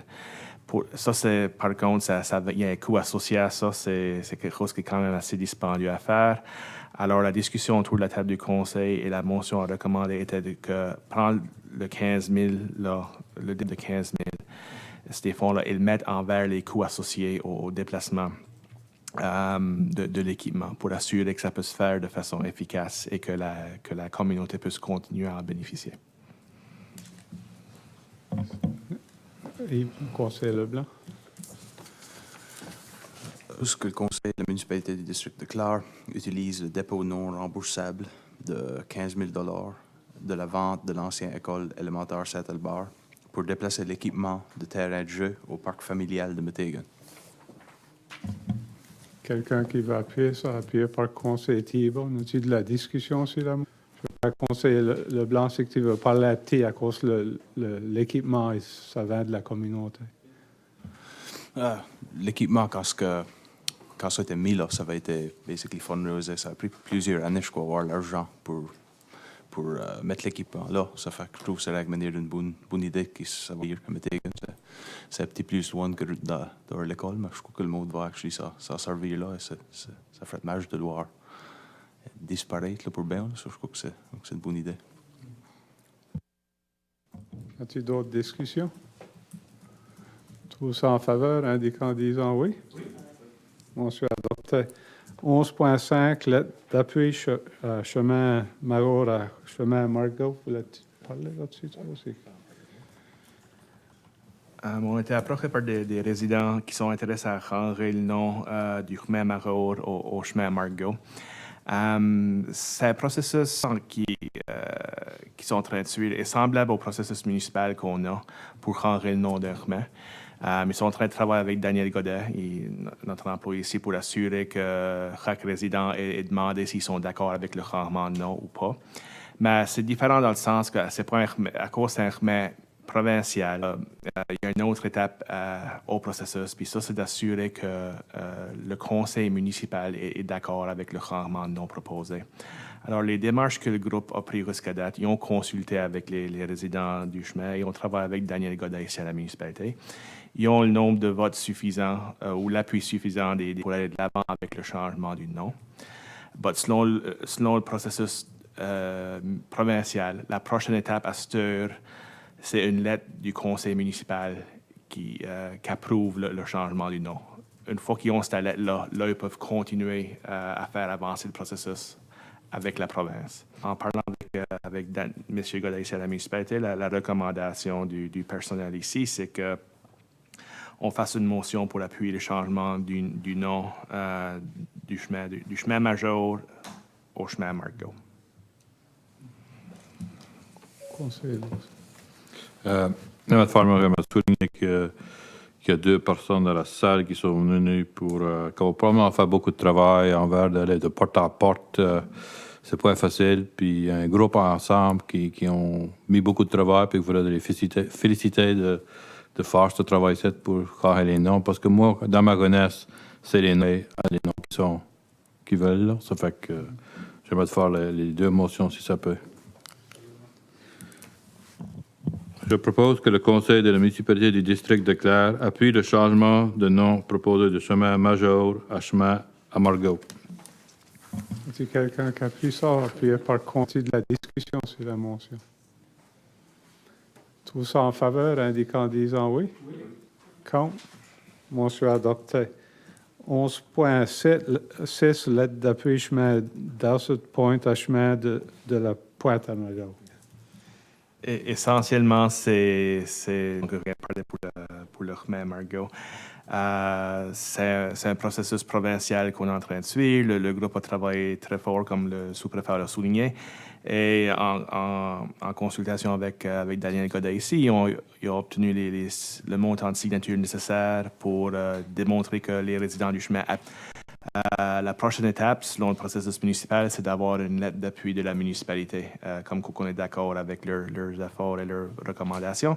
S3: Ça, c'est, par contre, il y a un coût associé à ça. C'est quelque chose qui est quand même assez dispendieux à faire. Alors, la discussion autour de la table du conseil et la motion à recommander était de prendre le 15 000, là, le débit de 15 000, ces fonds-là, et le mettre envers les coûts associés au déplacement de l'équipement pour assurer que ça peut se faire de façon efficace et que la communauté puisse continuer à en bénéficier.
S1: Et conseil Leblanc?
S7: Ce que le conseil de la municipalité du district de Clare utilise le dépôt non remboursable de 15 000 de la vente de l'ancienne école élémentaire Saint-Albert pour déplacer l'équipement de terrain de jeu au parc familial de Metighan.
S1: Quelqu'un qui va appuyer ça, appuyer par conseil Thibault. Nous avons de la discussion sur la motion. Je vais conseiller Leblanc, c'est que tu veux parler à petit à cause de l'équipement et ça vient de la communauté.
S7: L'équipement, quand ça a été mis là, ça avait été basically fundraisé. Ça a pris plusieurs années, je crois, avoir l'argent pour mettre l'équipement là. Ça fait que je trouve que c'est la manière d'une bonne idée qui ça va dire à Metighan. C'est un petit plus loin que dans l'école, mais je crois que le monde va actually ça servir là et ça ferait dommage de le voir disparaître là, pour bien. Ça, je crois que c'est une bonne idée.
S1: As-tu d'autres discussions? Tous en faveur, indiquant en disant oui? Oui. Motion adopté. 11.5, lettre d'appui chemin Marot à chemin Margot. Voulais-tu parler là-dessus, toi aussi?
S3: On a été approché par des résidents qui sont intéressés à changer le nom du chemin Marot au chemin Margot. C'est un processus qui sont en train de suivre est semblable au processus municipal qu'on a pour changer le nom d'un chemin. Ils sont en train de travailler avec Daniel Godet, notre employé ici, pour assurer que chaque résident ait demandé s'ils sont d'accord avec le changement de nom ou pas. Mais c'est différent dans le sens que c'est pas à cause d'un chemin provincial. Il y a une autre étape au processus, puis ça, c'est d'assurer que le conseil municipal est d'accord avec le changement de nom proposé. Alors, les démarches que le groupe a prises jusqu'à date, ils ont consulté avec les résidents du chemin, ils ont travaillé avec Daniel Godet ici à la municipalité. Ils ont le nombre de votes suffisant ou l'appui suffisant pour aller de l'avant avec le changement du nom. Mais selon le processus provincial, la prochaine étape à cette heure, c'est une lettre du conseil municipal qui approuve le changement du nom. une fois qu'ils ont cette lettre-là, là, ils peuvent continuer à faire avancer le processus avec la province. En parlant avec M. Godet à la municipalité, la recommandation du personnel ici, c'est que on fasse une motion pour appuyer le changement du nom du chemin Major au chemin Margot.
S1: Conseiller.
S9: Madame Farmer m'a souligné qu'il y a 2 personnes dans la salle qui sont venues pour... qui ont probablement fait beaucoup de travail envers d'aller de porte à porte. C'est pas facile. Puis un groupe ensemble qui ont mis beaucoup de travail. Puis il faudrait les féliciter de faire ce travail-ci pour carrer les noms. Parce que moi, dans ma jeunesse, c'est les noms qui veulent. Là. Ça fait que j'aimerais faire les 2 motions si ça peut. Je propose que le conseil de la municipalité du district de Clare appuie le changement de nom proposé de chemin Major à chemin à Margot.
S1: Y a-t-il quelqu'un qui appuie ça, appuyé par continue de la discussion sur la motion? Tous en faveur, indiquant en disant oui? Oui. Contre? Motion adoptée. 11.6, lettre d'appui chemin d'Asset Point à chemin de la Pointe à Margot.
S3: Essentiellement, c'est pour le chemin Margot. C'est un processus provincial qu'on est en train de suivre. Le groupe a travaillé très fort, comme le sous-préfet l'a souligné. Et en consultation avec Daniel Godet ici, ils ont obtenu le montant de signature nécessaire pour démontrer que les résidents du chemin... la prochaine étape, selon le processus municipal, c'est d'avoir une lettre d'appui de la municipalité, comme qu'on est d'accord avec leurs efforts et leurs recommandations.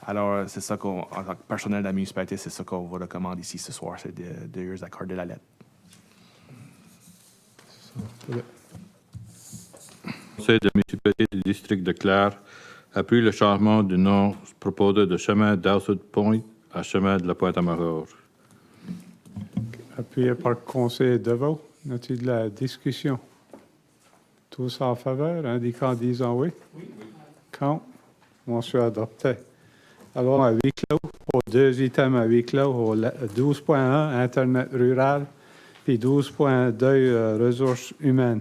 S3: Alors, c'est ça en tant que personnel de la municipalité, c'est ça qu'on vous recommande ici ce soir, c'est de leur accorder la lettre.
S9: Le conseil de municipalité du district de Clare appuie le changement du nom proposé de chemin d'Asset Point à chemin de la Pointe à Margot.
S1: Appuyé par le conseiller Deveau. Y a-t-il de la discussion? Tous en faveur, indiquant en disant oui? Oui. Contre? Motion adoptée. Alors, à huis clos, aux 2 items à huis clos, au 12.1, Internet rural, puis 12.2, ressources humaines.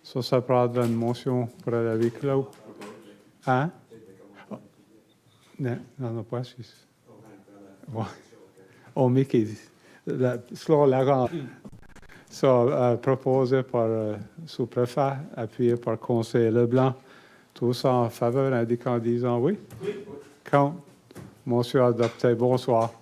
S1: Ça prendra une motion pour la huis clos. Hein? Non, pas 6. Ouais. Oh, Mickey. Selon la rang. Ça, proposé par sous-préfet, appuyé par conseiller Leblanc. Tous en faveur, indiquant en disant oui? Oui. Contre? Motion adoptée. Bonsoir.